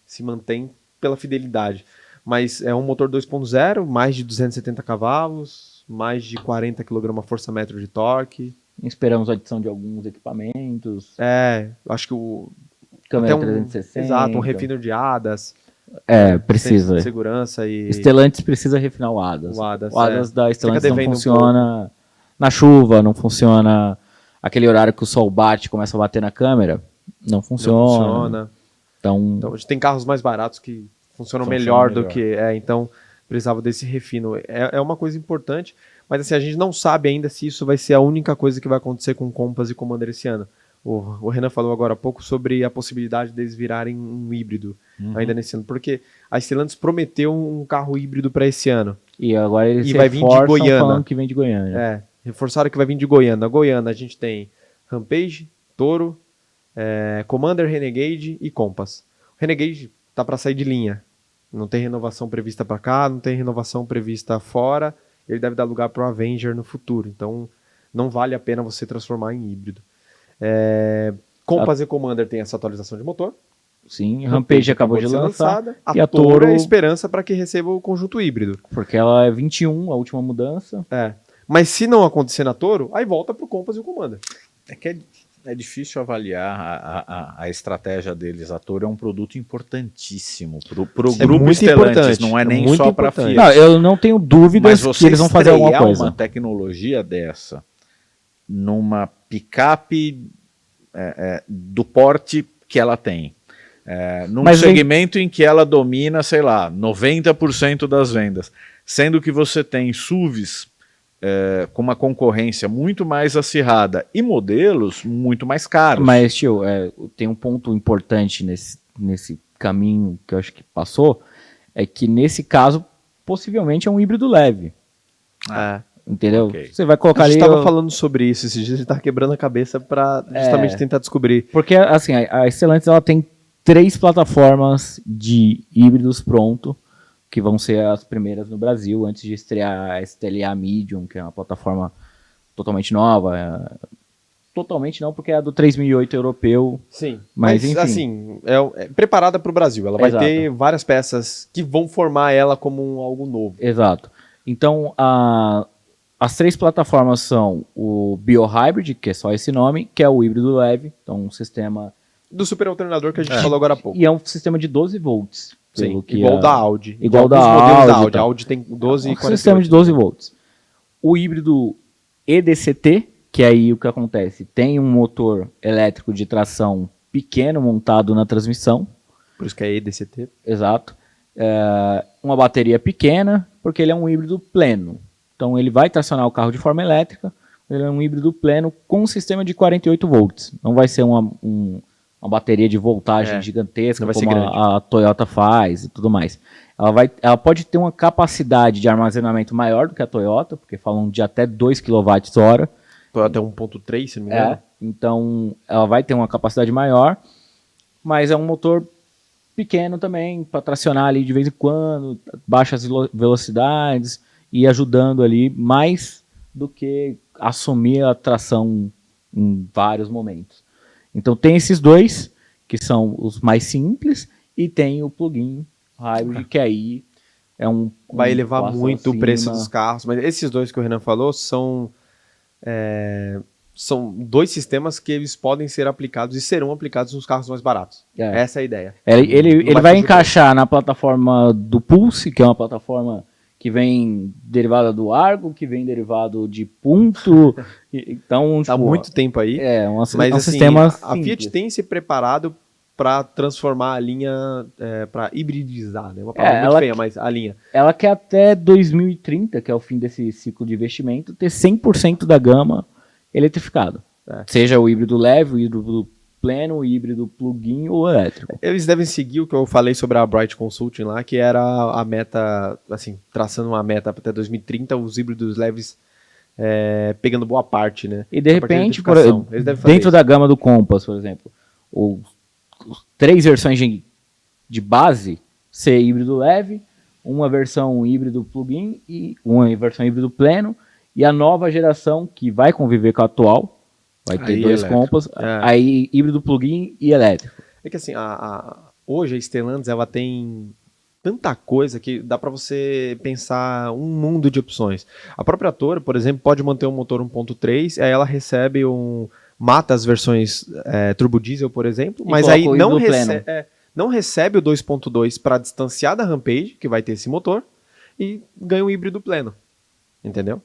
se mantém pela fidelidade. Mas é um motor 2.0, mais de 270 cavalos, mais de 40 kgfm de torque. Esperamos a adição de alguns equipamentos. Acho que o... Câmera 360. Exato, um refiner de ADAS. Precisa. Segurança e... Stellantis precisa refinar o ADAS. O ADAS da Stellantis não funciona na chuva, não funciona aquele horário que o sol bate e começa a bater na câmera. Não funciona. Então a gente tem carros mais baratos que funcionam melhor do que... então precisava desse refino. É uma coisa importante, mas assim, a gente não sabe ainda se isso vai ser a única coisa que vai acontecer com o Compass e Commander esse ano. O Renan falou agora há pouco sobre a possibilidade deles virarem um híbrido ainda nesse ano, porque a Stellantis prometeu um carro híbrido para esse ano. E agora eles vai vir de Goiânia. Falando que vem de Goiânia. Reforçaram que vai vir de Goiânia. Goiânia a gente tem Rampage, Toro, Commander, Renegade e Compass. O Renegade tá para sair de linha. Não tem renovação prevista para cá, não tem renovação prevista fora. Ele deve dar lugar para o Avenger no futuro. Então não vale a pena você transformar em híbrido. Compass e Commander tem essa atualização de motor. Sim, Rampage acabou de lançar. E a Toro é a esperança para que receba o conjunto híbrido. Porque ela é 21, a última mudança. Mas se não acontecer na Toro, aí volta pro Compass e o Commander. É difícil avaliar a estratégia deles. A Toro é um produto importantíssimo pro grupo Stellantis, não é nem só para a Fiat. Não, eu não tenho dúvidas que eles vão fazer alguma coisa. Uma tecnologia dessa numa picape do porte que ela tem, num segmento em que ela domina, sei lá, 90% das vendas, sendo que você tem SUVs com uma concorrência muito mais acirrada e modelos muito mais caros. Mas, tio, tem um ponto importante nesse caminho que eu acho que passou, é que nesse caso, possivelmente é um híbrido leve. Entendeu? Okay. Você vai colocar ali... A gente estava falando sobre isso esses dias, a gente estava quebrando a cabeça para justamente tentar descobrir. Porque, assim, a Stellantis ela tem 3 plataformas de híbridos pronto, que vão ser as primeiras no Brasil, antes de estrear a STLA Medium, que é uma plataforma totalmente nova. Totalmente não, porque é a do 3008 europeu. Sim, mas enfim. Assim, é preparada para o Brasil. Ela vai ter várias peças que vão formar ela como algo novo. Exato. Então, as 3 plataformas são o BioHybrid, que é só esse nome, que é o híbrido leve, então um sistema... Do super alternador que a gente falou agora há pouco. E é um sistema de 12 volts. Sim, igual da Audi. Igual da Audi. A Audi tem 12 e 48. Um sistema de 12 volts. O híbrido EDCT, que aí o que acontece? Tem um motor elétrico de tração pequeno montado na transmissão. Por isso que é EDCT. Exato. Uma bateria pequena, porque ele é um híbrido pleno. Então ele vai tracionar o carro de forma elétrica, ele é um híbrido pleno com um sistema de 48 volts. Não vai ser uma bateria de voltagem gigantesca, como a Toyota faz e tudo mais. Ela pode ter uma capacidade de armazenamento maior do que a Toyota, porque falam de até 2 kWh. Toyota é 1.3, se não me engano. Então ela vai ter uma capacidade maior, mas é um motor pequeno também, para tracionar ali de vez em quando, baixas velocidades, e ajudando ali mais do que assumir a tração em vários momentos. Então tem esses 2, que são os mais simples, e tem o plug-in hybrid, que aí vai elevar muito o preço dos carros. Mas esses 2 que o Renan falou são 2 sistemas que eles podem ser aplicados e serão aplicados nos carros mais baratos. Essa é a ideia. Ele vai encaixar na plataforma do Pulse, que é uma plataforma que vem derivada do Argo, que vem derivado de Punto. Então, tá muito tempo aí. Mas, sistema a Fiat tem se preparado para transformar a linha, para hibridizar, né? Uma palavra muito feia, mas a linha. Ela quer até 2030, que é o fim desse ciclo de investimento, ter 100% da gama eletrificado. Seja o híbrido leve, o híbrido pleno, o híbrido plug-in ou elétrico. Eles devem seguir o que eu falei sobre a Bright Consulting lá, que era a meta, assim, traçando uma meta até 2030, os híbridos leves pegando boa parte, né? E de repente, dentro da gama do Compass, por exemplo, os 3 versões de base ser híbrido leve, uma versão híbrido plug-in e uma versão híbrido pleno, e a nova geração que vai conviver com a atual, vai ter dois Compass, aí híbrido plug-in e elétrico. É que assim, hoje a Stellantis ela tem tanta coisa que dá para você pensar um mundo de opções. A própria Toro, por exemplo, pode manter um motor 1.3, aí ela recebe mata as versões turbo diesel, por exemplo, mas aí não recebe o 2.2 para distanciar da Rampage, que vai ter esse motor, e ganha um híbrido pleno, entendeu?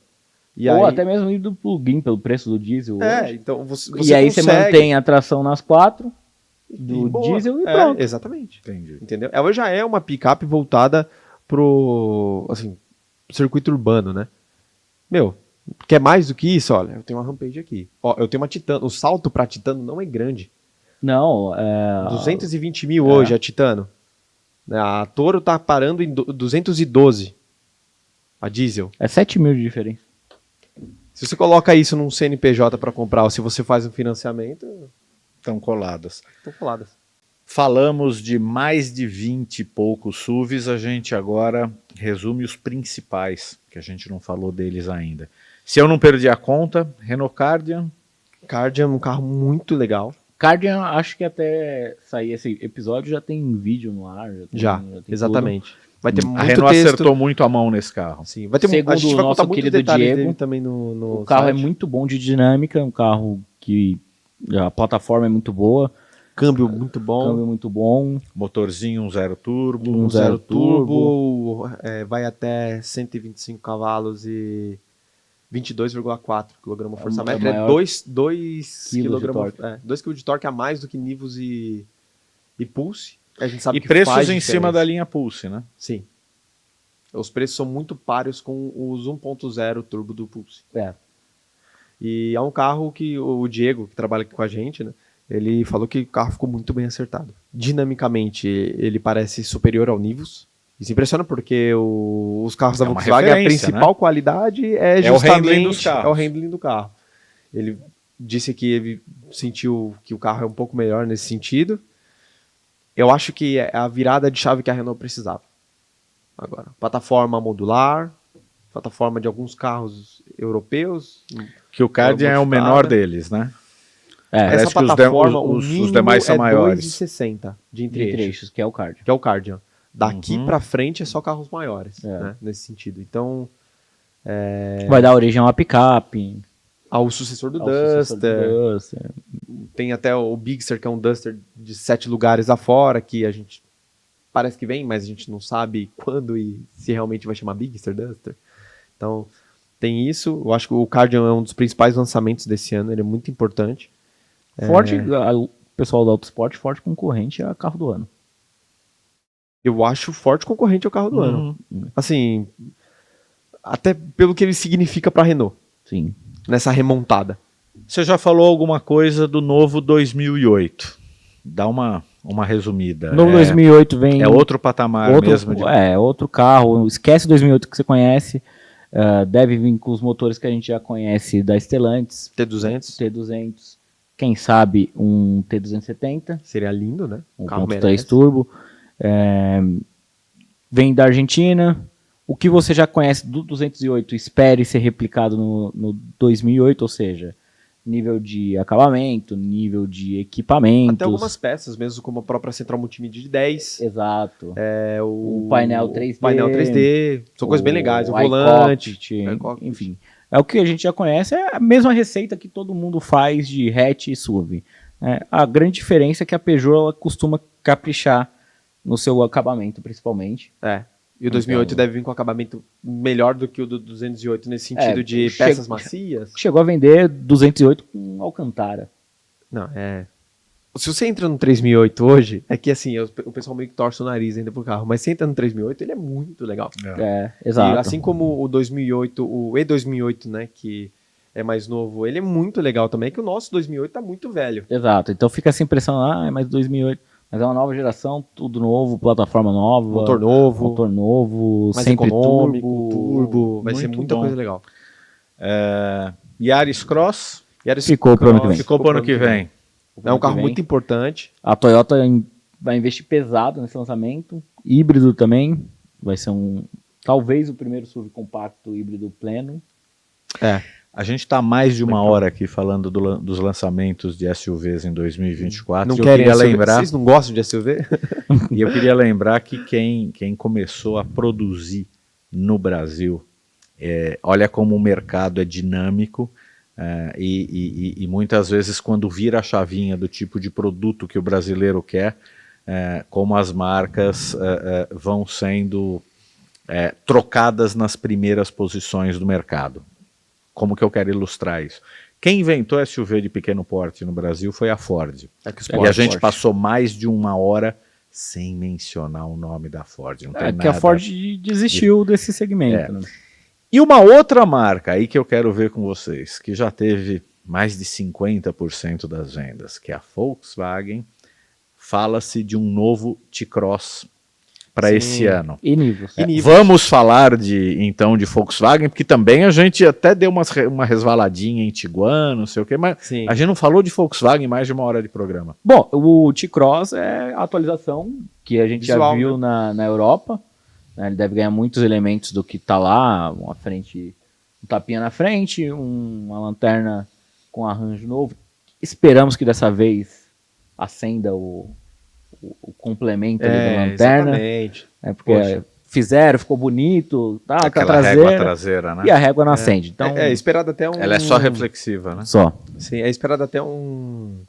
Ou até mesmo híbrido plug-in pelo preço do diesel hoje. Então você você mantém a tração nas 4 do diesel e pronto. Exatamente. Entendi. Entendeu? Ela já é uma picape voltada pro circuito urbano, né? Quer mais do que isso? Olha, eu tenho uma Rampage aqui. Ó, eu tenho uma Titano. O salto pra Titano não é grande. Não, 220 mil hoje a Titano. A Toro tá parando em 212. A diesel. É 7 mil de diferença. Se você coloca isso num CNPJ para comprar, ou se você faz um financiamento... Estão coladas. Falamos de mais de 20 e poucos SUVs, a gente agora resume os principais, que a gente não falou deles ainda. Se eu não perdi a conta, Renault Kardian. Kardian é um carro muito legal. Kardian, acho que até sair esse episódio já tem vídeo no ar. Já tem exatamente. Tudo. Vai ter muito a Renault texto. Acertou muito a mão nesse carro. Sim, vai ter Segundo a gente vai contar muito detalhes dele Diego, também no o carro site. é muito bom de dinâmica, um carro que a plataforma é muito boa. Câmbio muito bom. Motorzinho 1.0 turbo. 1.0 turbo. Vai até 125 cavalos e 22,4 kg força métrica. É 2 kg de torque a mais do que Nivus e Pulse. A gente sabe e que preços faz em diferença. cima da linha Pulse, né? Sim. Os preços são muito páreos com os 1.0 turbo do Pulse. E é um carro que o Diego, que trabalha aqui com a gente, né? Ele falou que o carro ficou muito bem acertado. Dinamicamente, ele parece superior ao Nivus. Isso impressiona porque os carros da Volkswagen, a principal qualidade é justamente o handling do carro. Ele disse que ele sentiu que o carro é um pouco melhor nesse sentido. Eu acho que é a virada de chave que a Renault precisava. Agora, plataforma modular, plataforma de alguns carros europeus. Que o Kardian é o menor deles, né? Essa plataforma, os demais são maiores. 2,60 de entre-eixos, que é o Kardian. Daqui pra frente é só carros maiores, né? Nesse sentido. Então... vai dar origem a uma picape. Ao sucessor do Duster. Tem até o Bigster, que é um Duster de 7 lugares lá fora, que a gente parece que vem, mas a gente não sabe quando e se realmente vai chamar Bigster Duster. Então, tem isso. Eu acho que o Kardian é um dos principais lançamentos desse ano, ele é muito importante. Forte, o pessoal do Autosport, forte concorrente a carro do ano. Eu acho forte concorrente ao carro do ano. Assim, até pelo que ele significa pra Renault. Sim. Nessa remontada. Você já falou alguma coisa do novo 2008? Dá uma resumida. No 2008 vem... É outro patamar mesmo. Outro carro. Esquece o 2008 que você conhece. Deve vir com os motores que a gente já conhece da Stellantis. T200. Quem sabe um T270. Seria lindo, né? Um 1.3 turbo. Vem da Argentina. O que você já conhece do 208, espere ser replicado no 2008, ou seja, nível de acabamento, nível de equipamentos. Até algumas peças, mesmo como a própria central multimídia de 10. Exato. O painel 3D. Painel 3D. São coisas bem legais. O volante. Enfim. É o que a gente já conhece. É a mesma receita que todo mundo faz de hatch e SUV. A grande diferença é que a Peugeot ela costuma caprichar no seu acabamento, principalmente. E o 2008 deve vir com acabamento melhor do que o do 208 nesse sentido de peças macias. Chegou a vender 208 com Alcantara. Não, Se você entra no 3008 hoje, é que assim, o pessoal meio que torce o nariz ainda pro carro, mas se entra no 3008, ele é muito legal. Exato. E assim como o 2008, o E2008, né, que é mais novo, ele é muito legal também, que o nosso 2008 tá muito velho. Exato, então fica essa impressão, mas 2008... Mas é uma nova geração, tudo novo, plataforma nova. Motor novo. Mais sempre econômico, turbo. Vai ser muita coisa legal. Yaris Cross. Ficou pro ano que vem. Ficou pro ano que vem. É um carro muito importante. A Toyota vai investir pesado nesse lançamento. Híbrido também. Vai ser talvez o primeiro SUV compacto híbrido pleno. A gente está mais de uma hora aqui falando dos lançamentos de SUVs em 2024. Não querem lembrar. Vocês não gostam de SUV? E eu queria lembrar que quem começou a produzir no Brasil, olha como o mercado é dinâmico, e muitas vezes quando vira a chavinha do tipo de produto que o brasileiro quer, como as marcas vão sendo trocadas nas primeiras posições do mercado. Como que eu quero ilustrar isso? Quem inventou SUV de pequeno porte no Brasil foi a Ford. E a gente passou mais de uma hora sem mencionar o nome da Ford. Não tem que a Ford desistiu desse segmento. Né? E uma outra marca aí que eu quero ver com vocês, que já teve mais de 50% das vendas, que é a Volkswagen. Fala-se de um novo T-Cross para esse ano. E Nivus. Vamos falar então de Volkswagen, porque também a gente até deu uma resvaladinha em Tiguan, não sei o quê, mas a gente não falou de Volkswagen em mais de uma hora de programa. Bom, o T-Cross é a atualização que a gente já viu na Europa. Né? Ele deve ganhar muitos elementos do que está lá, um tapinha na frente, uma lanterna com arranjo novo. Esperamos que dessa vez acenda o complemento da lanterna. Exatamente. Porque ficou bonito, tá Aquela régua traseira, né? E a régua não acende. Então, esperado até Ela é só reflexiva, né? Só. Sim, é esperado até um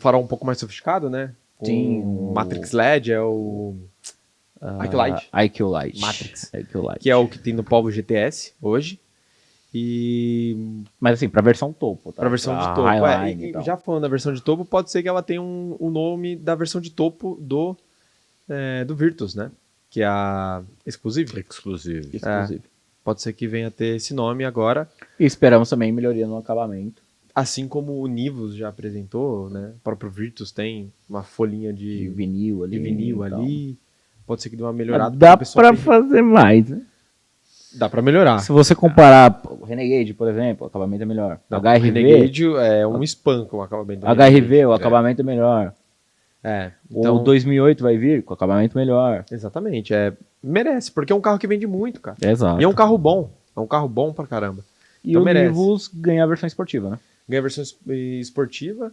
farol um pouco mais sofisticado, né? Sim. O Matrix LED é o IQ Light. Matrix. IQ Light. Que é o que tem no Polo GTS hoje. Mas assim, para a versão topo. Tá? Para a versão de topo. Já falando da versão de topo, pode ser que ela tenha um nome da versão de topo do Virtus, né? Que é a Exclusive. Exclusive. Pode ser que venha a ter esse nome agora. E esperamos também melhoria no acabamento. Assim como o Nivus já apresentou, né? O próprio Virtus tem uma folhinha de vinil ali. Pode ser que dê uma melhorada. Dá para fazer mais, né? Dá pra melhorar. Se você comparar o Renegade, por exemplo, o acabamento é melhor. O HRV, Renegade é um espanco o acabamento. HRV, o acabamento é melhor. Então, o 2008 vai vir com acabamento melhor. Exatamente. Merece, porque é um carro que vende muito, cara. Exato. E é um carro bom. É um carro bom pra caramba. E então, o Nivus ganha a versão esportiva, né? Ganha a versão esportiva.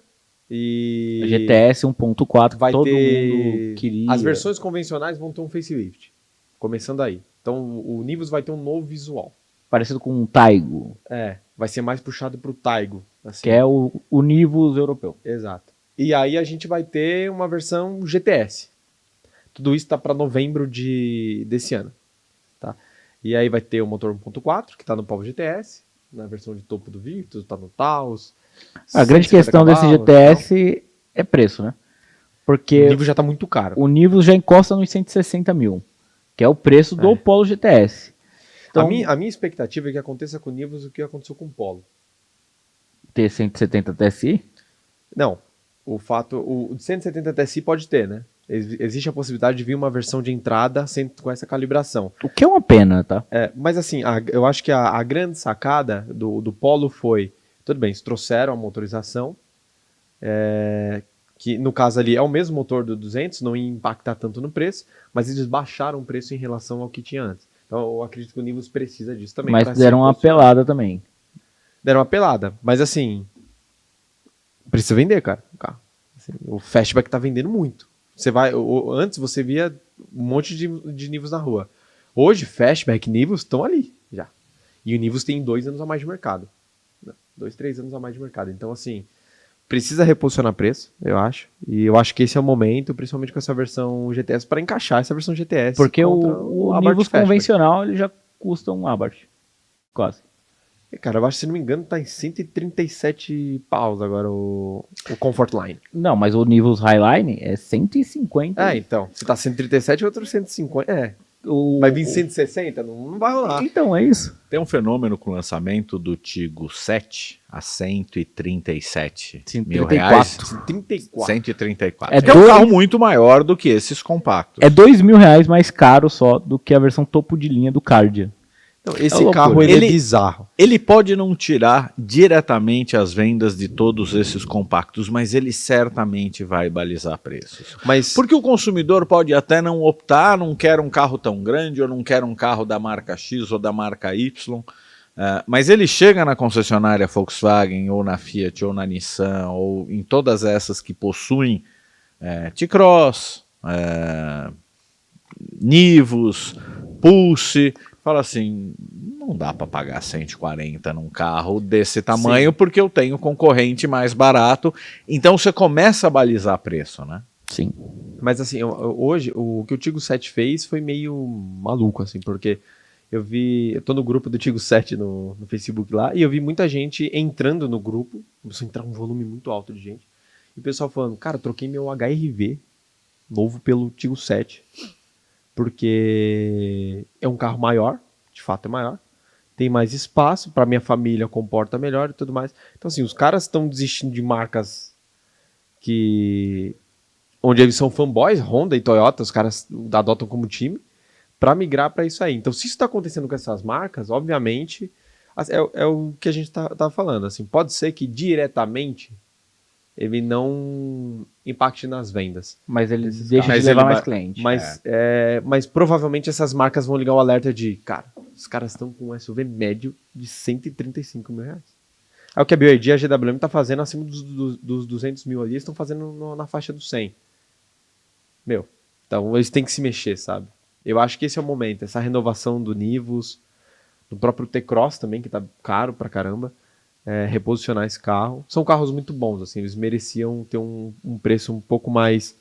E a GTS 1.4 vai todo ter... mundo queria. As versões convencionais vão ter um facelift. Começando aí. Então o Nivus vai ter um novo visual. Parecido com um Taigo. Vai ser mais puxado pro Taigo. Assim. Que é o Nivus europeu. Exato. E aí a gente vai ter uma versão GTS. Tudo isso tá para novembro desse ano. Tá? E aí vai ter o motor 1.4, que tá no Polo GTS, na versão de topo do Virtus, tá no Taos. A grande questão desse GTS é preço, né? Porque o Nivus já tá muito caro. O Nivus já encosta nos 160 mil. Que é o preço do Polo GTS. Então, a minha expectativa é que aconteça com o Nivus o que aconteceu com o Polo. Ter 170 TSI? Não. O 170 TSI pode ter, né? Existe a possibilidade de vir uma versão de entrada com essa calibração. O que é uma pena, tá? Mas assim, eu acho que a grande sacada do Polo foi... Tudo bem, eles trouxeram a motorização, que no caso ali é o mesmo motor do 200, não ia impactar tanto no preço, mas eles baixaram o preço em relação ao que tinha antes. Então eu acredito que o Nivus precisa disso também. Mas deram uma pelada também. Deram uma pelada, mas assim, precisa vender, cara, o carro. Assim, o Fastback tá vendendo muito. Antes você via um monte de Nivus na rua. Hoje, Fastback e Nivus estão ali, já. E o Nivus tem 2 anos a mais de mercado. 2, 3 anos a mais de mercado. Então assim... Precisa reposicionar preço, eu acho. E eu acho que esse é o momento, principalmente com essa versão GTS, para encaixar essa versão GTS. Porque o Nivus convencional ele já custa um Abarth. Quase. Cara, eu acho que, se não me engano, tá em 137 paus agora o Comfort Line. Não, mas o Nivus Highline é 150. Então. Se tá 137, outro 150. Vai vir 160? Não vai rolar. Então, é isso. Tem um fenômeno com o lançamento do Tigo 7 a 137 mil reais. 134. É um carro muito maior do que esses compactos. É R$2.000 mais caro só do que a versão topo de linha do Cardia. Não, esse carro ele é bizarro. Ele pode não tirar diretamente as vendas de todos esses compactos, mas ele certamente vai balizar preços. Porque o consumidor pode até não optar, não quer um carro tão grande, ou não quer um carro da marca X ou da marca Y, mas ele chega na concessionária Volkswagen, ou na Fiat, ou na Nissan, ou em todas essas que possuem T-Cross, Nivus, Pulse, fala assim, não dá para pagar 140 num carro desse tamanho. Sim. Porque eu tenho concorrente mais barato. Então você começa a balizar preço, né? Sim. Mas assim, hoje o que o Tiggo 7 fez foi meio maluco, assim, porque eu tô no grupo do Tiggo 7 no Facebook lá, e eu vi muita gente entrando no grupo, começou a entrar um volume muito alto de gente, e o pessoal falando, cara, troquei meu HR-V novo pelo Tiggo 7, porque é um carro maior, de fato é maior, tem mais espaço, para minha família comporta melhor e tudo mais. Então assim, os caras estão desistindo de marcas onde eles são fanboys, Honda e Toyota, os caras adotam como time, para migrar para isso aí. Então se isso está acontecendo com essas marcas, obviamente, é o que a gente tá falando. Assim, pode ser que diretamente ele não impacte nas vendas. Mas ele deixa de levar mais cliente. Mas provavelmente essas marcas vão ligar o alerta de, cara, os caras estão com um SUV médio de 135 mil reais. É o que a BYD e a GWM tá fazendo acima dos 200 mil ali, eles estão fazendo na faixa dos 100. Então eles têm que se mexer, sabe? Eu acho que esse é o momento, essa renovação do Nivus, do próprio T-Cross também, que tá caro pra caramba. Reposicionar esse carro. São carros muito bons, assim, eles mereciam ter um preço um pouco mais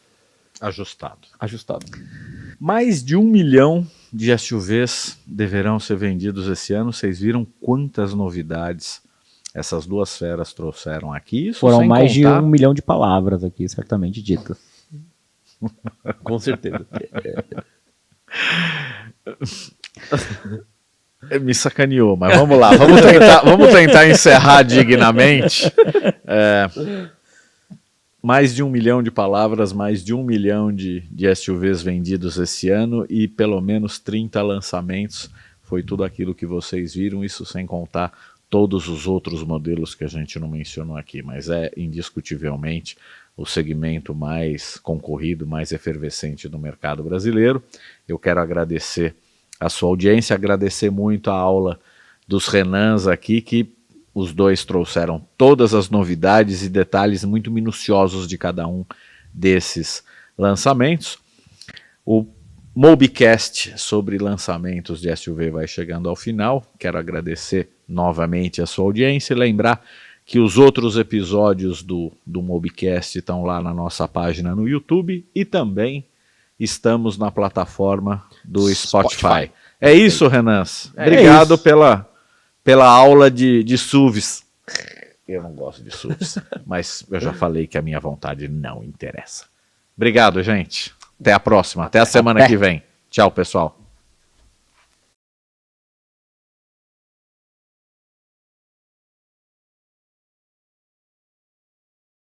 ajustado. Mais de 1 milhão de SUVs deverão ser vendidos esse ano. Vocês viram quantas novidades essas duas feras trouxeram aqui? Isso foram mais de 1 milhão de palavras aqui, certamente ditas. Com certeza. Me sacaneou, mas vamos lá, vamos tentar encerrar dignamente. Mais de 1 milhão de palavras, mais de 1 milhão de SUVs vendidos esse ano e pelo menos 30 lançamentos. Foi tudo aquilo que vocês viram, isso sem contar todos os outros modelos que a gente não mencionou aqui, mas é indiscutivelmente o segmento mais concorrido, mais efervescente do mercado brasileiro. Eu quero agradecer a sua audiência, agradecer muito a aula dos Renans aqui, que os dois trouxeram todas as novidades e detalhes muito minuciosos de cada um desses lançamentos. O Mobicast sobre lançamentos de SUV vai chegando ao final. Quero agradecer novamente a sua audiência e lembrar que os outros episódios do Mobicast estão lá na nossa página no YouTube e também estamos na plataforma do Spotify. É isso, Renans. Obrigado pela aula de SUVs. Eu não gosto de SUVs, mas eu já falei que a minha vontade não interessa. Obrigado, gente. Até a próxima. Até a semana que vem. Tchau, pessoal.